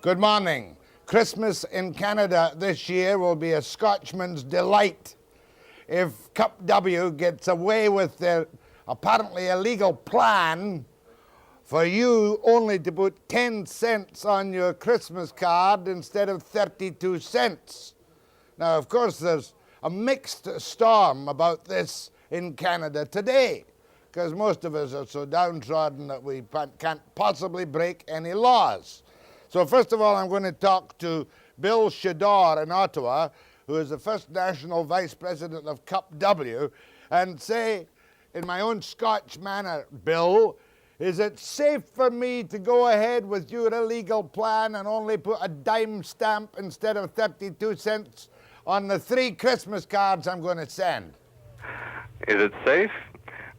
Good morning. Christmas in Canada this year will be a Scotchman's delight. If Cup W gets away with their apparently illegal plan for you only to put 10 cents on your Christmas card instead of 32 cents. Now, of course, there's a mixed storm about this in Canada today, because most of us are so downtrodden that we can't possibly break any laws. So first of all, I'm going to talk to Bill Shador in Ottawa, who is the first national vice president of Cup W, and say, in my own Scotch manner, Bill, is it safe for me to go ahead with your illegal plan and only put a dime stamp instead of 32 cents on the 3 Christmas cards I'm going to send? Is it safe?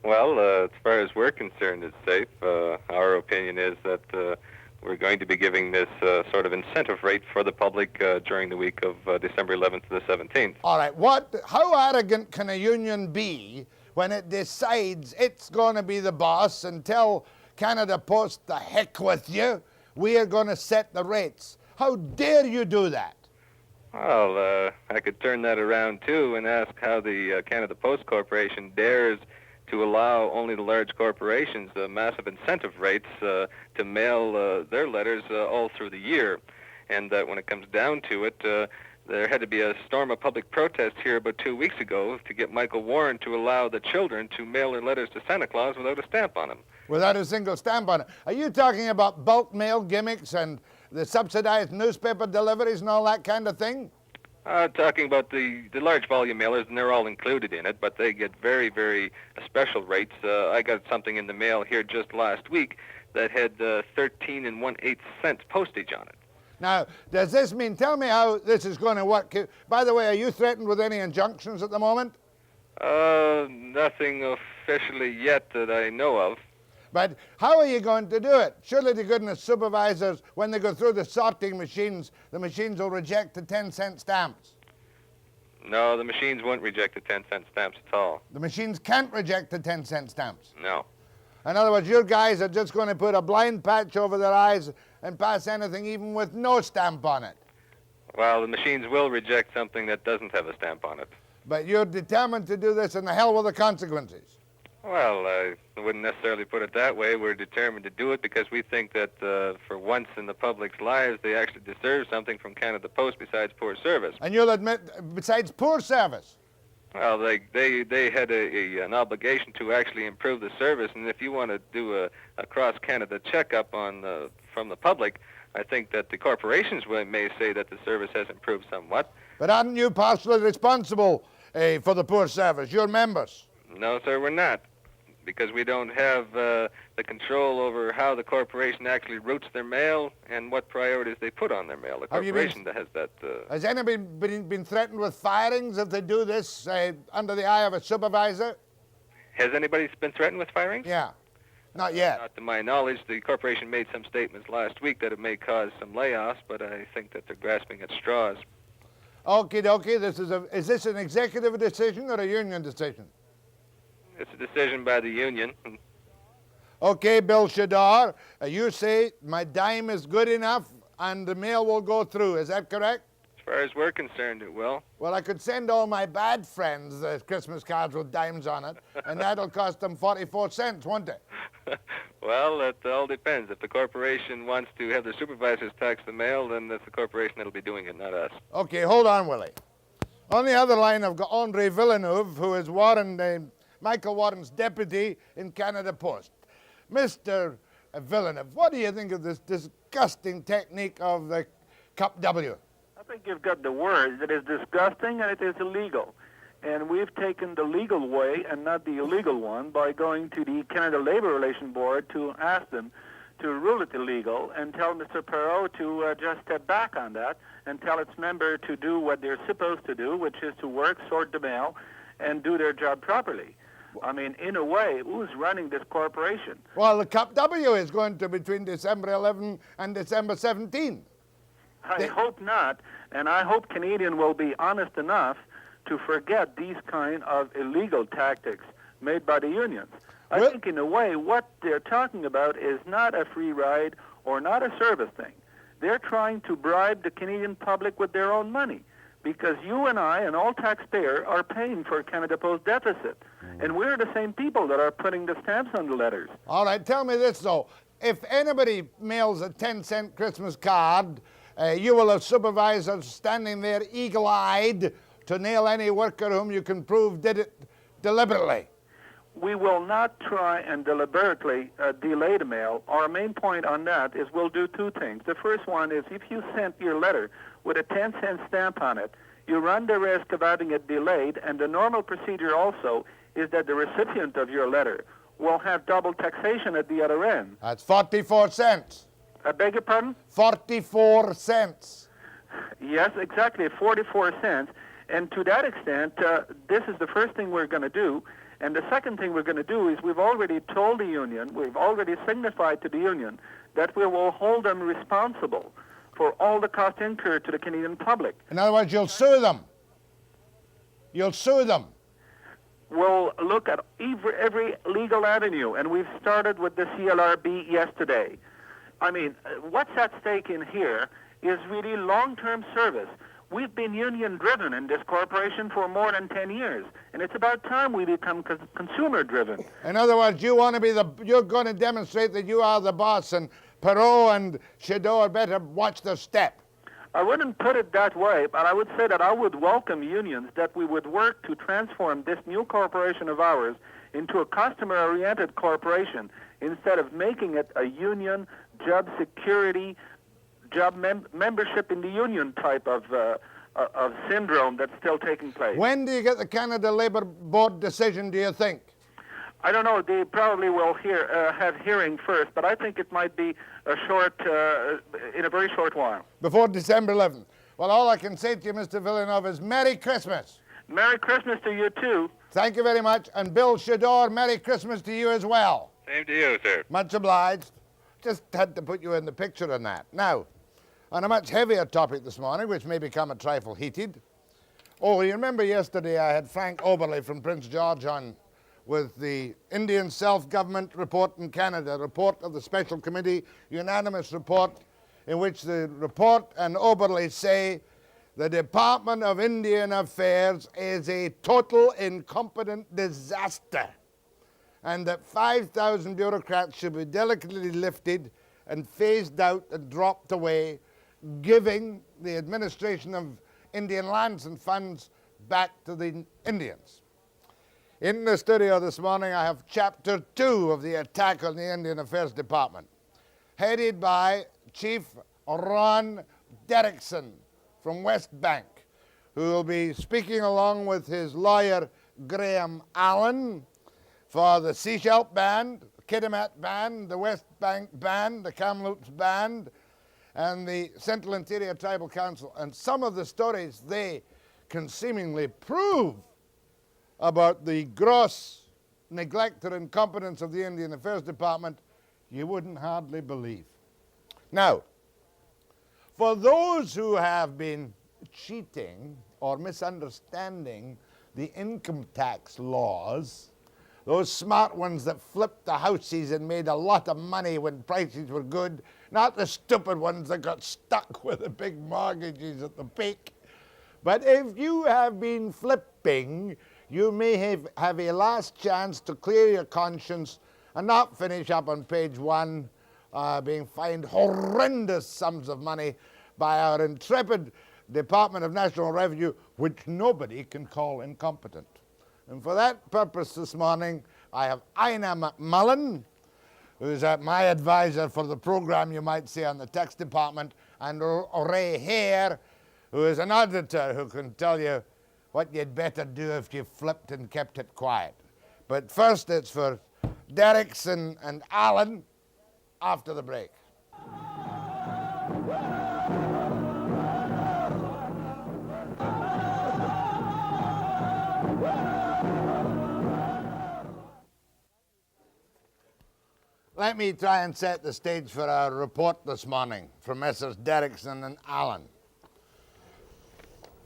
Well, as far as we're concerned, it's safe. Our opinion is that we're going to be giving this sort of incentive rate for the public during the week of December 11th to the 17th. All right. How arrogant can a union be when it decides it's going to be the boss and tell Canada Post, the heck with you, we are going to set the rates? How dare you do that? Well, I could turn that around, too, and ask how the Canada Post Corporation dares to allow only the large corporations massive incentive rates to mail their letters all through the year. And that when it comes down to it, there had to be a storm of public protest here about 2 weeks ago to get Michael Warren to allow the children to mail their letters to Santa Claus without a stamp on them. Without a single stamp on it. Are you talking about bulk mail gimmicks and the subsidized newspaper deliveries and all that kind of thing? Talking about the large volume mailers, and they're all included in it, but they get very, very special rates. I got something in the mail here just last week that had 13 1/8 cents postage on it. Now, does this mean, tell me how this is going to work. By the way, are you threatened with any injunctions at the moment? Nothing officially yet that I know of. But how are you going to do it? Surely to goodness supervisors, when they go through the sorting machines, the machines will reject the 10-cent stamps. No, the machines won't reject the 10-cent stamps at all. The machines can't reject the 10-cent stamps? No. In other words, your guys are just going to put a blind patch over their eyes and pass anything even with no stamp on it. Well, the machines will reject something that doesn't have a stamp on it. But you're determined to do this, and the hell with the consequences. Well, I wouldn't necessarily put it that way. We're determined to do it because we think that for once in the public's lives, they actually deserve something from Canada Post besides poor service. And you'll admit, besides poor service? Well, they had an obligation to actually improve the service, and if you want to do a cross-Canada checkup from the public, I think that the corporations may say that the service has improved somewhat. But aren't you partially responsible for the poor service, your members? No, sir, we're not, because we don't have the control over how the corporation actually routes their mail and what priorities they put on their mail. The corporation that has that... Has anybody been threatened with firings if they do this under the eye of a supervisor? Has anybody been threatened with firings? Yeah. Not yet. Not to my knowledge. The corporation made some statements last week that it may cause some layoffs, but I think that they're grasping at straws. Okie dokie. Is this an executive decision or a union decision? It's a decision by the union. Okay, Bill Shador, you say my dime is good enough and the mail will go through. Is that correct? As far as we're concerned, it will. Well, I could send all my bad friends Christmas cards with dimes on it, and that'll cost them 44 cents, won't it? Well, it all depends. If the corporation wants to have their supervisors tax the mail, then it's the corporation that'll be doing it, not us. Okay, hold on, Willie. On the other line, I've got Andre Villeneuve, who is Michael Warren's deputy in Canada Post. Mr. Villeneuve, what do you think of this disgusting technique of the Cup W? I think you've got the word. It is disgusting and it is illegal. And we've taken the legal way and not the illegal one by going to the Canada Labour Relations Board to ask them to rule it illegal and tell Mr. Perot to just step back on that and tell its member to do what they're supposed to do, which is to work, sort the mail, and do their job properly. I mean, in a way, who's running this corporation? Well, the Cup W is going to between December 11 and December 17. I hope not, and I hope Canadian will be honest enough to forget these kind of illegal tactics made by the unions. I think, in a way, what they're talking about is not a free ride or not a service thing. They're trying to bribe the Canadian public with their own money, because you and I and all taxpayers are paying for Canada Post deficit. And we're the same people that are putting the stamps on the letters. All right, tell me this, though. If anybody mails a 10-cent Christmas card, you will have supervisors standing there eagle-eyed to nail any worker whom you can prove did it deliberately. We will not try and deliberately delay the mail. Our main point on that is we'll do two things. The first one is if you sent your letter with a 10-cent stamp on it, you run the risk of having it delayed, and the normal procedure also is that the recipient of your letter will have double taxation at the other end. That's 44 cents. I beg your pardon? 44 cents. Yes, exactly, 44 cents. And to that extent, this is the first thing we're going to do. And the second thing we're going to do is we've already told the union, we've already signified to the union that we will hold them responsible for all the costs incurred to the Canadian public. In other words, you'll sue them. You'll sue them. We'll look at every legal avenue, and we've started with the CLRB yesterday. I mean, what's at stake in here is really long-term service. We've been union-driven in this corporation for more than 10 years, and it's about time we become consumer-driven. In other words, you're going to demonstrate that you are the boss, and Perot and Chador better watch their step. I wouldn't put it that way, but I would say that I would welcome unions, that we would work to transform this new corporation of ours into a customer-oriented corporation instead of making it a union, job security, job membership in the union type of syndrome that's still taking place. When do you get the Canada Labour Board decision, do you think? I don't know. They probably will have hearing first, but I think it might be in a very short while. Before December 11th. Well, all I can say to you, Mr. Villeneuve, is Merry Christmas. Merry Christmas to you, too. Thank you very much. And Bill Chador, Merry Christmas to you as well. Same to you, sir. Much obliged. Just had to put you in the picture on that. Now, on a much heavier topic this morning, which may become a trifle heated. Oh, you remember yesterday I had Frank Oberle from Prince George on with the Indian Self-Government Report in Canada, report of the Special Committee, unanimous report, in which the report and Oberle say the Department of Indian Affairs is a total incompetent disaster, and that 5,000 bureaucrats should be delicately lifted and phased out and dropped away, giving the administration of Indian lands and funds back to the Indians. In the studio this morning, I have Chapter 2 of the attack on the Indian Affairs Department, headed by Chief Ron Derrickson from Westbank, who will be speaking along with his lawyer, Graham Allen, for the Seychelles Band, the Kitimat Band, the Westbank Band, the Kamloops Band, and the Central Interior Tribal Council. And some of the stories they can seemingly prove about the gross neglect or incompetence of the Indian Affairs Department, you wouldn't hardly believe. Now, for those who have been cheating or misunderstanding the income tax laws, those smart ones that flipped the houses and made a lot of money when prices were good, not the stupid ones that got stuck with the big mortgages at the peak. But if you have been flipping, you may have a last chance to clear your conscience and not finish up on page 1 being fined horrendous sums of money by our intrepid Department of National Revenue, which nobody can call incompetent. And for that purpose this morning, I have Ina McMillian, who's my advisor for the program you might see on the tax department, and Ray Hare, who is an auditor who can tell you what you'd better do if you flipped and kept it quiet. But first it's for Derrickson and Allen after the break. Let me try and set the stage for our report this morning from Messrs. Derrickson and Allen.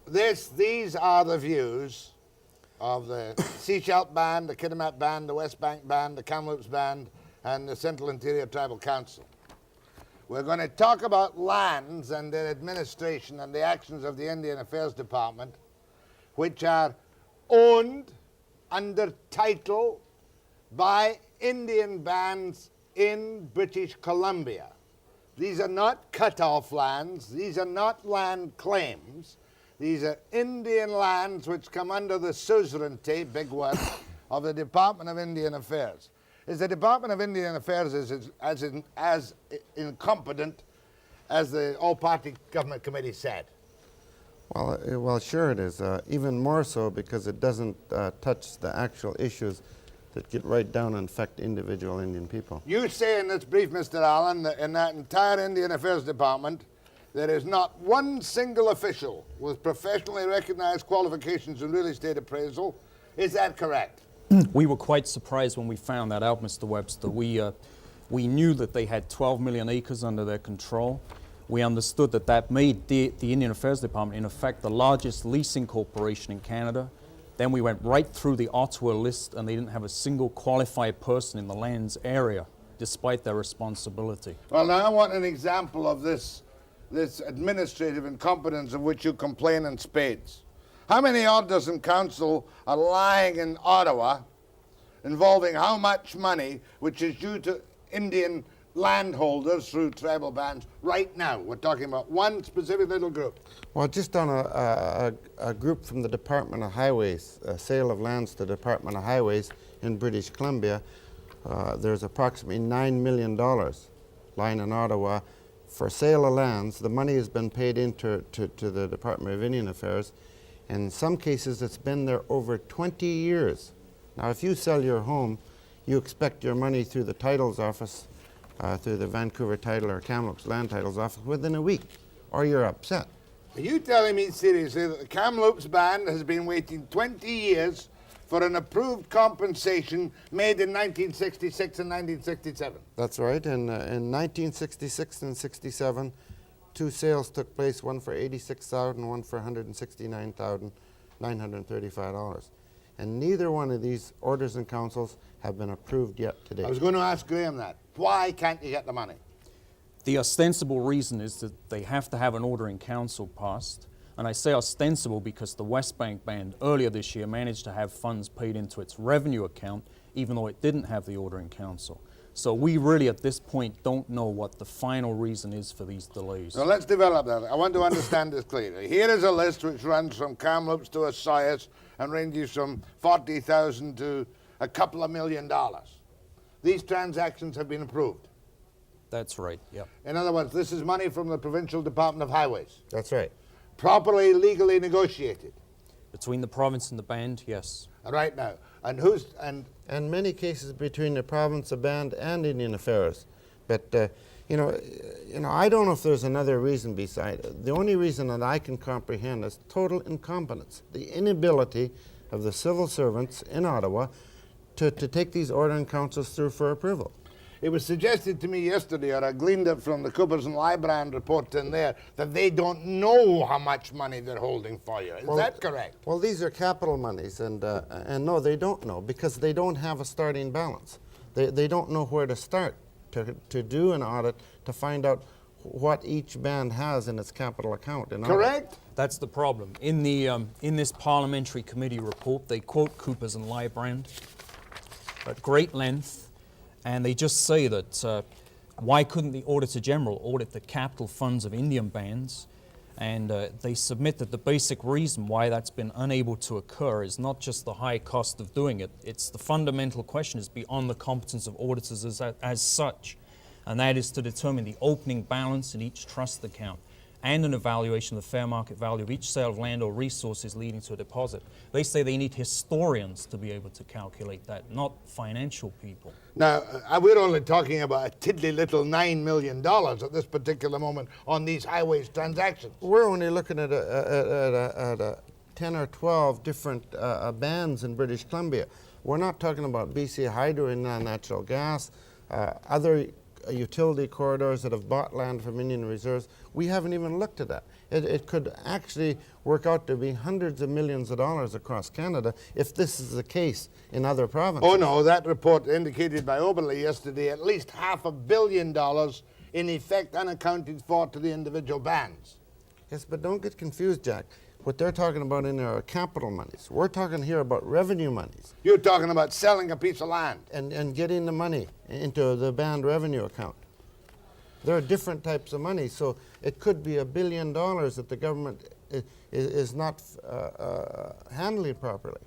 These are the views of the Seychelles Band, the Kitimat Band, the Westbank Band, the Kamloops Band, and the Central Interior Tribal Council. We're going to talk about lands and their administration and the actions of the Indian Affairs Department, which are owned under title by Indian bands in British Columbia. These are not cut-off lands. These are not land claims. These are Indian lands which come under the suzerainty, big word, of the Department of Indian Affairs. Is the Department of Indian Affairs as incompetent as the all-party government committee said? Well, sure it is. Even more so because it doesn't touch the actual issues that get right down and affect individual Indian people. You say in this brief, Mr. Allen, that in that entire Indian Affairs Department, there is not one single official with professionally recognized qualifications in real estate appraisal. Is that correct? We were quite surprised when we found that out, Mr. Webster. We knew that they had 12 million acres under their control. We understood that that made the Indian Affairs Department, in effect, the largest leasing corporation in Canada. Then we went right through the Ottawa list, and they didn't have a single qualified person in the lands area, despite their responsibility. Well, now I want an example of this administrative incompetence of which you complain in spades. How many auditors in council are lying in Ottawa involving how much money which is due to Indian landholders through tribal bands right now? We're talking about one specific little group. Well, just on a group from the Department of Highways, a sale of lands to the Department of Highways in British Columbia, there's approximately $9 million lying in Ottawa for sale of lands. The money has been paid into the Department of Indian Affairs. In some cases, it's been there over 20 years. Now, if you sell your home, you expect your money through the titles office, through the Vancouver Title or Kamloops Land Titles office within a week, or you're upset. Are you telling me seriously that the Kamloops Band has been waiting 20 years for an approved compensation made in 1966 and 1967? That's right. In 1966 and 67, two sales took place, one for $86,000, one for $169,935. And neither one of these orders and councils have been approved yet today. I was going to ask Graham that. Why can't you get the money? The ostensible reason is that they have to have an order in council passed. And I say ostensible because the Westbank Band earlier this year managed to have funds paid into its revenue account, even though it didn't have the order in council. So we really, at this point, don't know what the final reason is for these delays. So let's develop that. I want to understand this clearly. Here is a list which runs from Kamloops to Assayas and ranges from $40,000 to a couple of $1 million. These transactions have been approved. That's right, yep. In other words, this is money from the Provincial Department of Highways. That's right. Properly, legally negotiated. Between the province and the band, yes. Right now. And And many cases between the province, the band, and Indian Affairs. But I don't know if there's another reason beside it. The only reason that I can comprehend is total incompetence, the inability of the civil servants in Ottawa to take these order and councils through for approval. It was suggested to me yesterday, or I gleaned it from the Coopers and Lybrand report in there, that they don't know how much money they're holding for you. Is that correct? Well, these are capital monies, and no, they don't know, because they don't have a starting balance. They don't know where to start to do an audit to find out what each band has in its capital account. Correct? That's the problem. In this parliamentary committee report, they quote Coopers and Lybrand at great length, and they just say that why couldn't the Auditor General audit the capital funds of Indian bands? And they submit that the basic reason why that's been unable to occur is not just the high cost of doing it, it's the fundamental question is beyond the competence of auditors as such, and that is to determine the opening balance in each trust account and an evaluation of the fair market value of each sale of land or resources leading to a deposit. They say they need historians to be able to calculate that, not financial people. Now, we're only talking about a tiddly little $9 million at this particular moment on these highways transactions. We're only looking at 10 or 12 different bands in British Columbia. We're not talking about BC Hydro and natural gas, other utility corridors that have bought land from Indian reserves. We haven't even looked at that. It could actually work out to be hundreds of millions of dollars across Canada if this is the case in other provinces. Oh no, that report indicated by Oberle yesterday at least $500 million in effect unaccounted for to the individual bands. Yes, but don't get confused, Jack. What they're talking about in there are capital monies. We're talking here about revenue monies. You're talking about selling a piece of land. And getting the money into the band revenue account. There are different types of money, so it could be $1 billion that the government is not handling properly.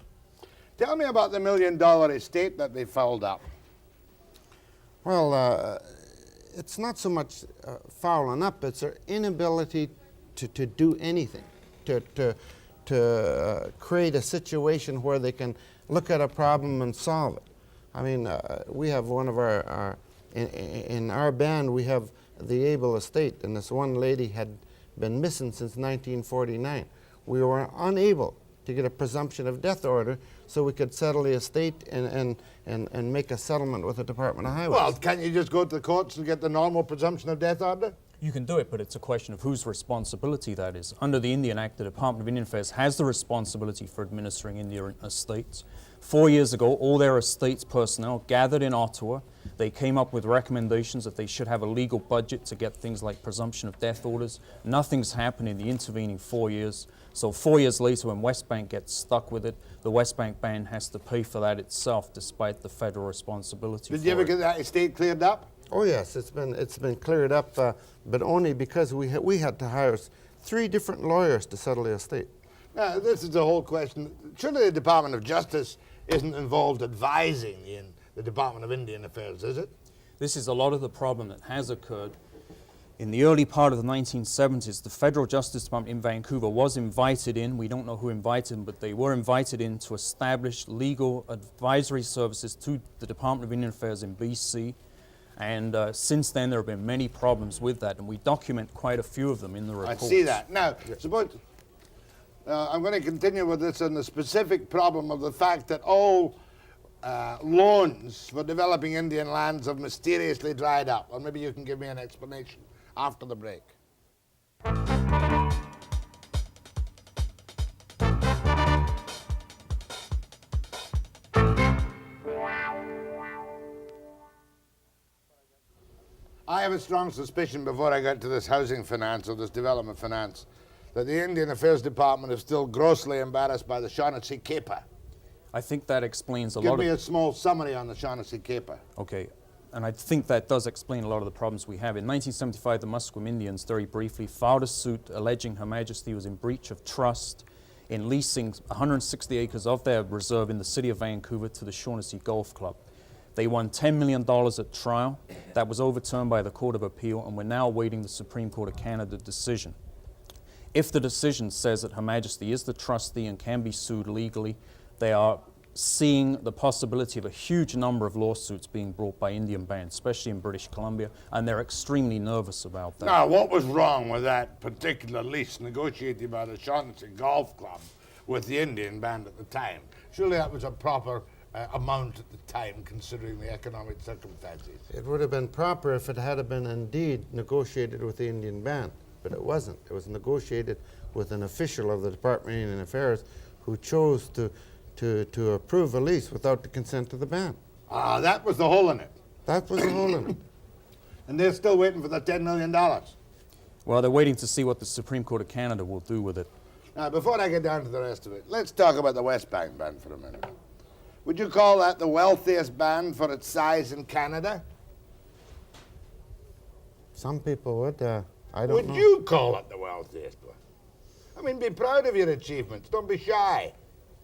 Tell me about the $1 million estate that they fouled up. Well, it's not so much fouling up, it's their inability to do anything, to create a situation where they can look at a problem and solve it. I mean, we have one of in our band, we have the Able estate, and this one lady had been missing since 1949. We were unable to get a presumption of death order so we could settle the estate and make a settlement with the Department of Highways. Well, can't you just go to the courts and get the normal presumption of death order? You can do it, but it's a question of whose responsibility that is. Under the Indian Act, the Department of Indian Affairs has the responsibility for administering Indian estates. 4 years ago, all their estates personnel gathered in Ottawa. They came up with recommendations that they should have a legal budget to get things like presumption of death orders. Nothing's happened in the intervening 4 years. So 4 years later, when Westbank gets stuck with it, the Westbank Band has to pay for that itself, despite the federal responsibility. Did you ever get that estate cleared up? Oh yes, it's been cleared up, but only because we had to hire 3 different lawyers to settle the estate. Now, this is the whole question. Surely the Department of Justice isn't involved advising in the Department of Indian Affairs, is it? This is a lot of the problem that has occurred. In the early part of the 1970s, the Federal Justice Department in Vancouver was invited in. We don't know who invited them, but they were invited in to establish legal advisory services to the Department of Indian Affairs in BC. And since then, there have been many problems with that, and we document quite a few of them in the report. I see that. Now, suppose I'm going to continue with this on the specific problem of the fact that all loans for developing Indian lands have mysteriously dried up. Or maybe you can give me an explanation after the break. I have a strong suspicion before I got to this housing finance or this development finance that the Indian Affairs Department is still grossly embarrassed by the Shaughnessy caper. I think that explains a lot Give of... me a small summary on the Shaughnessy caper. Okay, and I think that does explain a lot of the problems we have. In 1975, the Musqueam Indians, very briefly, filed a suit alleging Her Majesty was in breach of trust in leasing 160 acres of their reserve in the city of Vancouver to the Shaughnessy Golf Club. They won $10 million at trial. That was overturned by the Court of Appeal, and we're now awaiting the Supreme Court of Canada decision. If the decision says that Her Majesty is the trustee and can be sued legally, they are seeing the possibility of a huge number of lawsuits being brought by Indian bands, especially in British Columbia, and they're extremely nervous about that. Now, what was wrong with that particular lease negotiated by the Shaughnessy Golf Club with the Indian band at the time? Surely that was a proper amount at the time, considering the economic circumstances. It would have been proper if it had been indeed negotiated with the Indian band, but it wasn't. It was negotiated with an official of the Department of Indian Affairs who chose to approve a lease without the consent of the band. Ah, that was the hole in it. That was the hole in it. And they're still waiting for the $10 million. Well, they're waiting to see what the Supreme Court of Canada will do with it. Now, before I get down to the rest of it, let's talk about the Westbank Band for a minute. Would you call that the wealthiest band for its size in Canada? Some people would. I don't know. Would you call it the wealthiest one? I mean, be proud of your achievements. Don't be shy.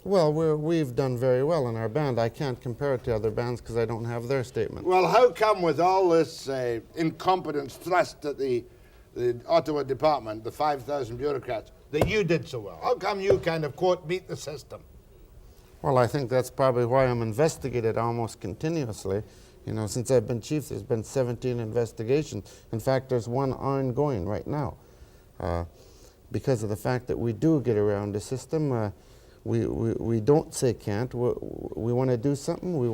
Well, we've done very well in our band. I can't compare it to other bands because I don't have their statement. Well, how come with all this incompetence thrust at the Ottawa department, the 5,000 bureaucrats, that you did so well? How come you kind of, quote, beat the system? Well, I think that's probably why I'm investigated almost continuously. You know, since I've been chief, there's been 17 investigations. In fact, there's one ongoing right now. Because of the fact that we do get around the system, we don't say can't. We want to do something. We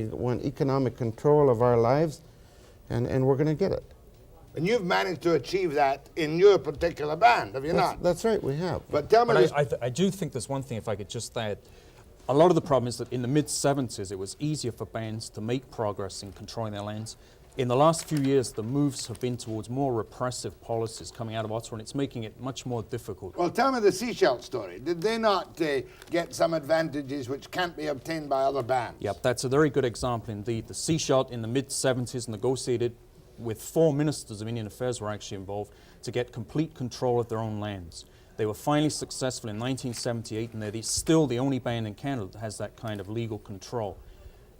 want economic control of our lives, and we're going to get it. And you've managed to achieve that in your particular band, have you not? That's right, we have. But tell me this. I do think there's one thing, if I could just add. A lot of the problem is that in the mid-70s, it was easier for bands to make progress in controlling their lands. in the last few years, the moves have been towards more repressive policies coming out of Ottawa, and it's making it much more difficult. Well, tell me the Seychelles story. Did they not get some advantages which can't be obtained by other bands? Yep, that's a very good example indeed. The Seychelles in the mid-70s negotiated with 4 ministers of Indian Affairs were actually involved to get complete control of their own lands. They were finally successful in 1978, and they're still the only band in Canada that has that kind of legal control.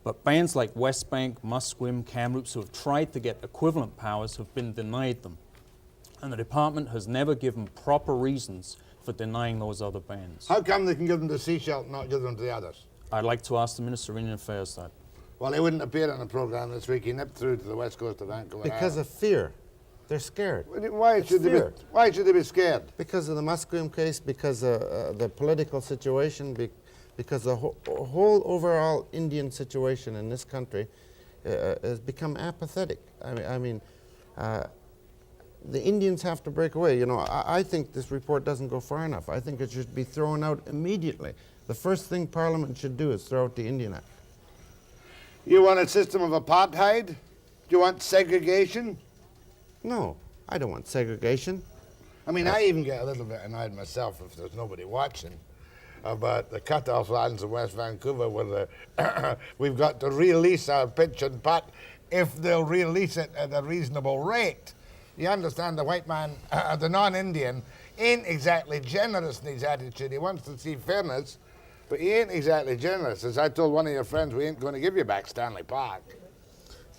But bands like Westbank, Musqueam, Kamloops, who have tried to get equivalent powers, have been denied them. And the department has never given proper reasons for denying those other bands. How come they can give them to Seychelles and not give them to the others? I'd like to ask the Minister of Indian Affairs that. Well, he wouldn't appear on the programme this week. He nipped through to the west coast of Vancouver. Because of fear. They're scared. Why should they be scared? Because of the Musqueam case, because of the political situation, because the whole overall Indian situation in this country has become apathetic. I mean, the Indians have to break away. You know, I think this report doesn't go far enough. I think it should be thrown out immediately. The first thing Parliament should do is throw out the Indian Act. You want a system of apartheid? Do you want segregation? No, I don't want segregation. I mean, I even get a little bit annoyed myself if there's nobody watching about the cut-off lands of West Vancouver where we've got to release our pitch and putt if they'll release it at a reasonable rate. You understand the white man, the non-Indian, ain't exactly generous in his attitude. He wants to see fairness, but he ain't exactly generous. As I told one of your friends, we ain't going to give you back Stanley Park.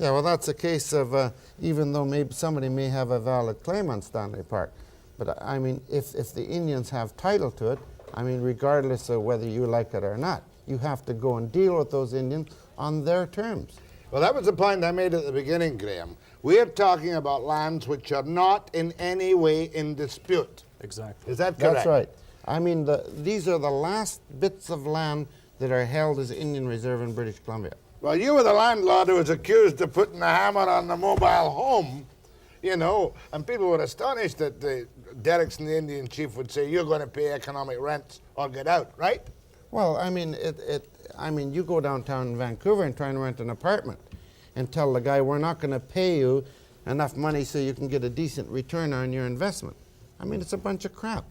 Yeah, well, that's a case of even though maybe somebody may have a valid claim on Stanley Park, but I mean, if the Indians have title to it, I mean, regardless of whether you like it or not, you have to go and deal with those Indians on their terms. Well, that was the point I made at the beginning, Graham. We're talking about lands which are not in any way in dispute. Exactly. Is that correct? That's right. I mean, these are the last bits of land that are held as Indian Reserve in British Columbia. Well, you were the landlord who was accused of putting the hammer on the mobile home, you know, and people were astonished that Derrickson, the Indian chief, would say, you're going to pay economic rents or get out, right? Well, I mean, I mean, you go downtown in Vancouver and try and rent an apartment and tell the guy, we're not going to pay you enough money so you can get a decent return on your investment. I mean, it's a bunch of crap.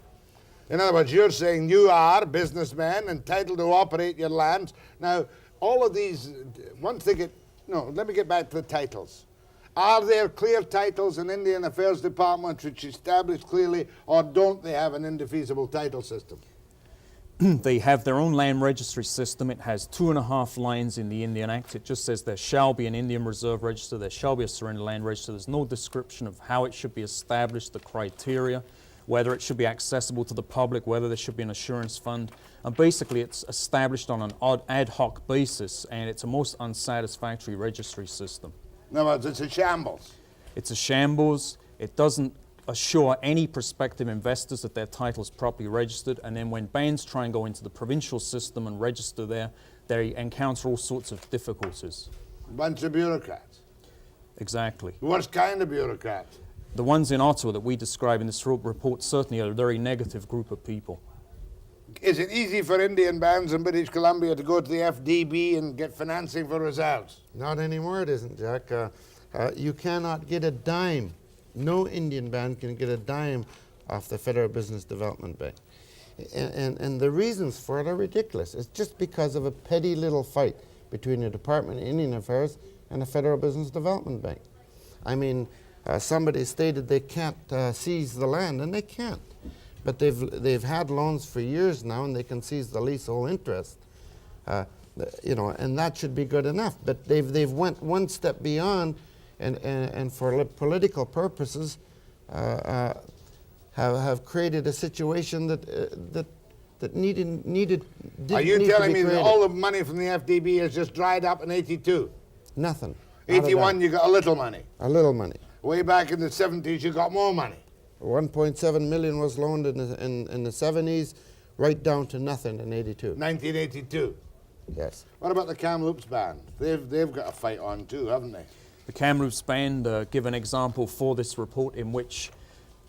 In other words, you're saying you are, businessmen, entitled to operate your lands. Now, all of these, once they get, no, let me get back to the titles. Are there clear titles in Indian Affairs Department which establish clearly, or don't they have an indefeasible title system? They have their own land registry system. It has 2.5 lines in the Indian Act. It just says there shall be an Indian Reserve Register, there shall be a surrender land register. There's no description of how it should be established, the criteria, whether it should be accessible to the public, whether there should be an assurance fund. And basically it's established on an ad hoc basis, and it's a most unsatisfactory registry system. In other words, it's a shambles. It's a shambles. It doesn't assure any prospective investors that their title is properly registered, and then when bands try and go into the provincial system and register there, they encounter all sorts of difficulties. A bunch of bureaucrats. Exactly. What kind of bureaucrats? The ones in Ottawa that we describe in this report certainly are a very negative group of people. Is it easy for Indian bands in British Columbia to go to the FDB and get financing for reserves? Not anymore, it isn't, Jack. You cannot get a dime. No Indian band can get a dime off the Federal Business Development Bank. And the reasons for it are ridiculous. It's just because of a petty little fight between the Department of Indian Affairs and the Federal Business Development Bank. I mean, somebody stated they can't seize the land, and they can't. But they've had loans for years now, and they can seize the leasehold interest. You know, and that should be good enough. But they've went one step beyond, and for political purposes, have created a situation that needed. Are you telling me that all the money from the FDB has just dried up in '82? Nothing. 81, you got a little money. A little money. Way back in the '70s, you got more money. 1.7 million was loaned in the 70s, right down to nothing in '82. 1982. Yes. What about the Kamloops band? They've got a fight on too, haven't they? The Kamloops Band give an example for this report in which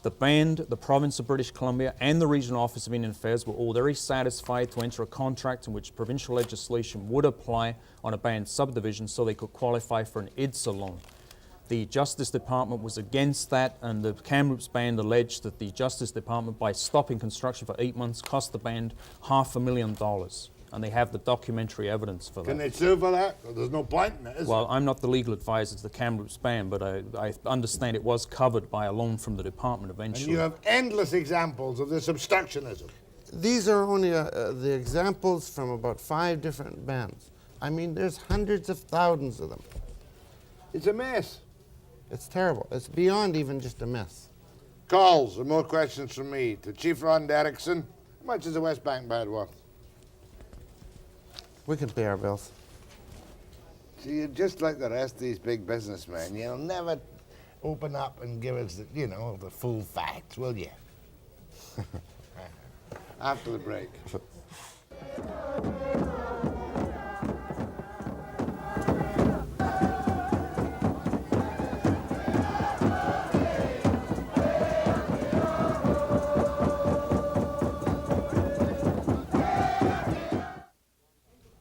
the band, the province of British Columbia, and the Regional Office of Indian Affairs were all very satisfied to enter a contract in which provincial legislation would apply on a band subdivision so they could qualify for an IDSA loan. The Justice Department was against that, and the Kamloops band alleged that the Justice Department, by stopping construction for 8 months, cost the band $500,000. And they have the documentary evidence for that. Can they sue for that? Well, there's no point in it, is Well, I'm not the legal advisor to the Kamloops band, but I understand it was covered by a loan from the department there? And eventually. you have endless examples of this obstructionism. These are only the examples from about 5 different bands. I mean, there's hundreds of thousands of them. It's a mess. It's terrible. It's beyond even just a mess. Calls and more questions from me to Chief Ron Derrickson. How much is the Westbank band worth? We can pay our bills. See, you're just like the rest of these big businessmen. You'll never open up and give us, the full facts, will you? After the break.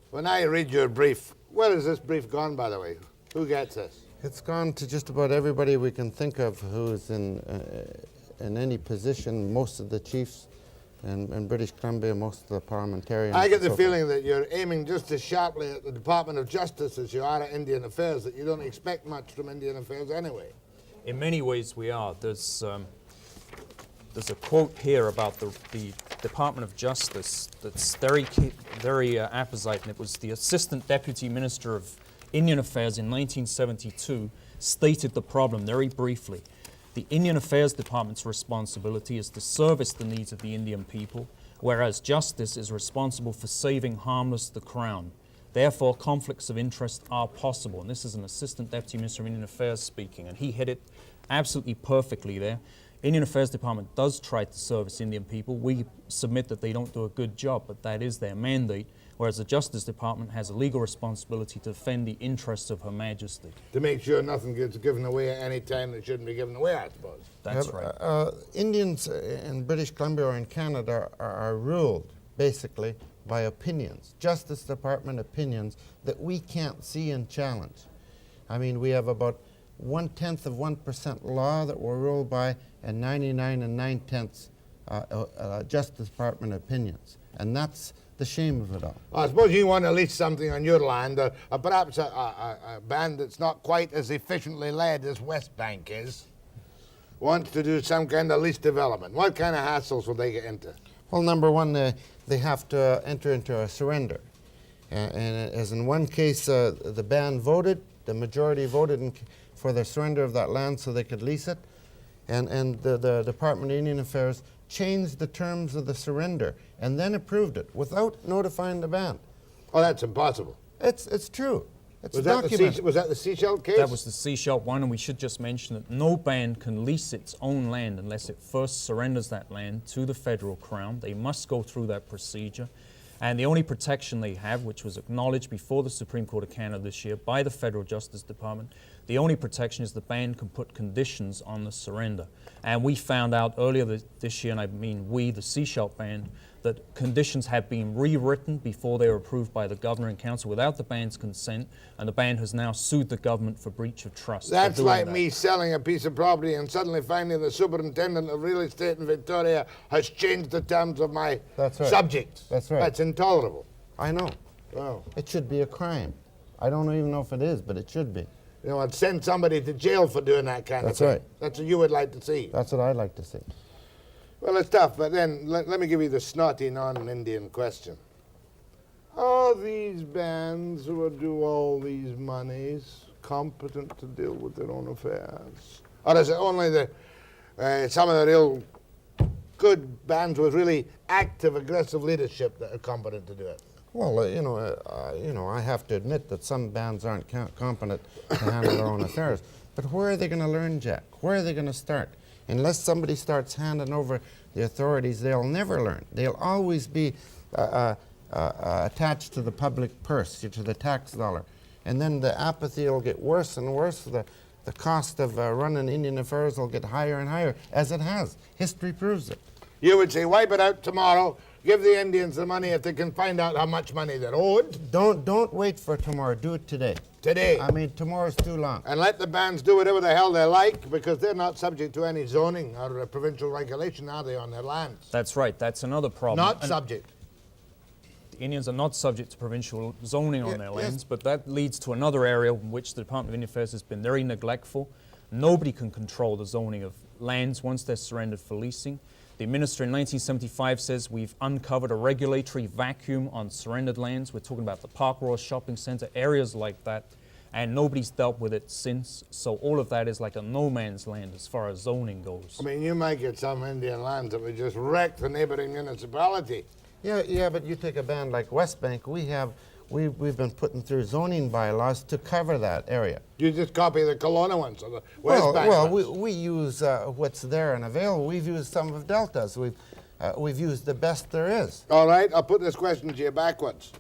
When I read your brief, where has this brief gone, by the way? Who gets this? It's gone to just about everybody we can think of who's in any position, most of the chiefs in British Columbia, most of the parliamentarians. I get the and so forth. feeling that you're aiming just as sharply at the Department of Justice as you are at Indian Affairs, that you don't expect much from Indian Affairs anyway. In many ways we are. There's a quote here about the Department of Justice that's very apposite, and it was the Assistant Deputy Minister of Indian Affairs in 1972 stated the problem very briefly. The Indian Affairs Department's responsibility is to service the needs of the Indian people, whereas Justice is responsible for saving harmless the Crown. Therefore, conflicts of interest are possible. And this is an Assistant Deputy Minister of Indian Affairs speaking, and he hit it absolutely perfectly there. Indian Affairs Department does try to service Indian people. We submit that they don't do a good job, but that is their mandate, whereas the Justice Department has a legal responsibility to defend the interests of Her Majesty. To make sure nothing gets given away at any time that shouldn't be given away, I suppose. That's right. Indians in British Columbia or in Canada are ruled, basically, by opinions, Justice Department opinions that we can't see and challenge. I mean, we have about 0.1% law that we're ruled by, and 99 9/10 Justice Department opinions. And that's the shame of it all. I suppose you want to lease something on your land, perhaps a band that's not quite as efficiently led as Westbank is, wants to do some kind of lease development. What kind of hassles will they get into? Well, number one, they have to enter into a surrender. And as in one case, the band voted, the majority voted for the surrender of that land so they could lease it. And the Department of Indian Affairs changed the terms of the surrender and then approved it without notifying the band. Oh, that's impossible. It's true. It's Was documented. that the Seashell case? That was the Seashell one, and we should just mention that no band can lease its own land unless it first surrenders that land to the federal crown. They must go through that procedure. And the only protection they have, which was acknowledged before the Supreme Court of Canada this year by the Federal Justice Department, the only protection is the band can put conditions on the surrender. And we found out earlier this year, and I mean we, the Seashell band, that conditions had been rewritten before they were approved by the Governor and Council without the band's consent, and the band has now sued the government for breach of trust. That's like me selling a piece of property and suddenly finding the superintendent of real estate in Victoria has changed the terms of my subject. That's right. That's intolerable. I know. Wow. It should be a crime. I don't even know if it is, but it should be. You know, I'd send somebody to jail for doing that kind That's of thing. right. That's what you would like to see. That's what I'd like to see. Well, it's tough, but then let me give you the snotty non-Indian question. Are these bands who do all these monies competent to deal with their own affairs? Or is it only some of the real good bands with really active, aggressive leadership that are competent to do it? Well, I have to admit that some bands aren't competent to handle their own affairs. But where are they going to learn, Jack? Where are they going to start? Unless somebody starts handing over the authorities, they'll never learn. They'll always be attached to the public purse, to the tax dollar. And then the apathy will get worse and worse. The cost of running Indian affairs will get higher and higher, as it has. History proves it. You would say, wipe it out tomorrow, Give the Indians the money if they can find out how much money they're owed. Don't wait for tomorrow. Do it today. Today. I mean, tomorrow's too long. And let the bands do whatever the hell they like, because they're not subject to any zoning or provincial regulation, are they, on their lands? That's right. That's another problem. Not And subject. the Indians are not subject to provincial zoning on their yes. lands, but that leads to another area in which the Department of Indian Affairs has been very neglectful. Nobody can control the zoning of lands once they're surrendered for leasing. The minister in 1975 says we've uncovered a regulatory vacuum on surrendered lands. We're talking about the Park Royal Shopping Centre, areas like that, and nobody's dealt with it since. So all of that is like a no man's land as far as zoning goes. I mean, you might get some Indian lands that would just wreck the neighboring municipality. Yeah, but you take a band like Westbank, we've been putting through zoning bylaws to cover that area. You just copy the Kelowna ones or the Westbank Well, ones. we use what's there and available. We've used some of Delta's. We've used the best there is. All right, I'll put this question to you backwards.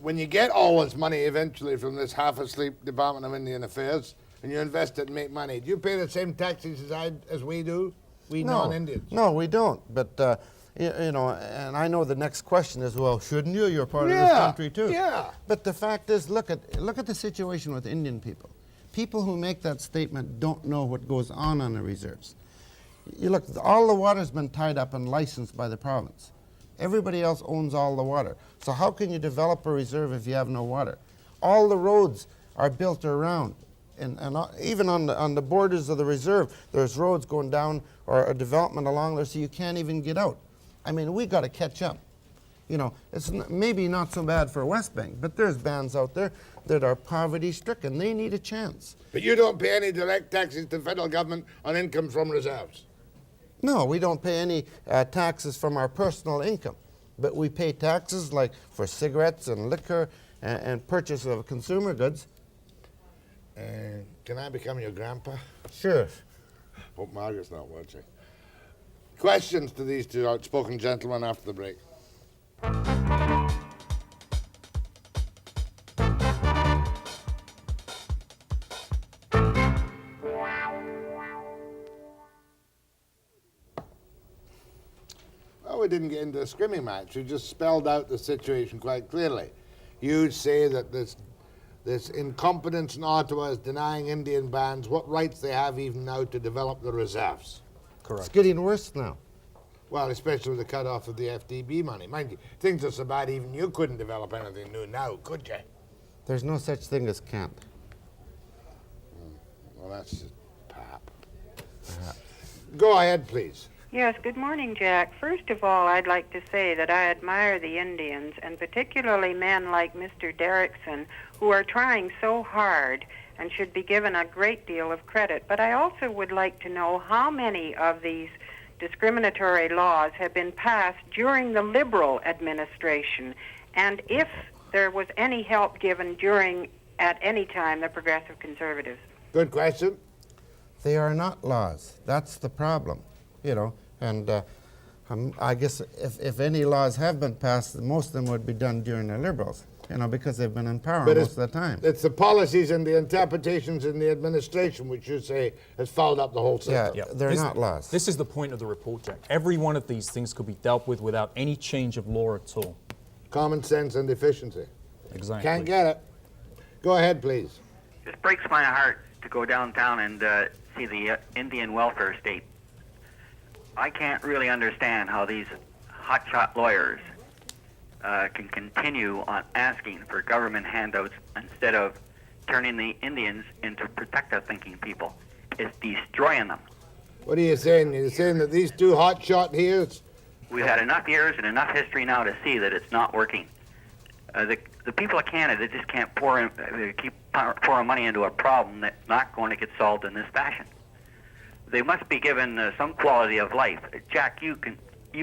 When you get all this money eventually from this half-asleep Department of Indian Affairs and you invest it and make money, do you pay the same taxes as we do, we non-Indians? No, we don't. But you know, and I know the next question is, well, shouldn't you? You're part of this country too. Yeah. But the fact is, look at the situation with Indian people. People who make that statement don't know what goes on the reserves. You look, all the water's been tied up and licensed by the province. Everybody else owns all the water. So how can you develop a reserve if you have no water? All the roads are built around. And even on the borders of the reserve, there's roads going down or a development along there so you can't even get out. I mean, we got to catch up. You know, it's maybe not so bad for Westbank, but there's bands out there that are poverty-stricken. They need a chance. But you don't pay any direct taxes to the federal government on income from reserves. No, we don't pay any taxes from our personal income, but we pay taxes like for cigarettes and liquor and purchase of consumer goods. Can I become your grandpa? Sure. Hope Margaret's not watching. Questions to these two outspoken gentlemen after the break. Well, we didn't get into a scrimming match. We just spelled out the situation quite clearly. You say that this incompetence in Ottawa is denying Indian bands what rights they have even now to develop the reserves. Correct. It's getting worse now. Well, especially with the cut-off of the FDB money. Mind you, things are so bad even you couldn't develop anything new now, could you? There's no such thing as can't. Well, that's just pap. Go ahead, please. Yes, good morning, Jack. First of all, I'd like to say that I admire the Indians, and particularly men like Mr. Derrickson, who are trying so hard and should be given a great deal of credit. But I also would like to know how many of these discriminatory laws have been passed during the Liberal administration, and if there was any help given during, at any time, the Progressive Conservatives. Good question. They are not laws. That's the problem, you know. And I guess if any laws have been passed, most of them would be done during the Liberals, you know, because they've been in power most of the time. It's the policies and the interpretations in the administration which you say has fouled up the whole system. Yeah, they're not laws. This is the point of the report, Jack. Every one of these things could be dealt with without any change of law at all. Common sense and efficiency. Exactly. Can't get it. Go ahead, please. It breaks my heart to go downtown and see the Indian welfare state. I can't really understand how these hotshot lawyers can continue on asking for government handouts instead of turning the Indians into protective-thinking people. It's destroying them. What are you saying? You're saying that these two hotshot here's We've had enough years and enough history now to see that it's not working. The people of Canada just can't keep pouring money into a problem that's not going to get solved in this fashion. They must be given some quality of life. Jack, you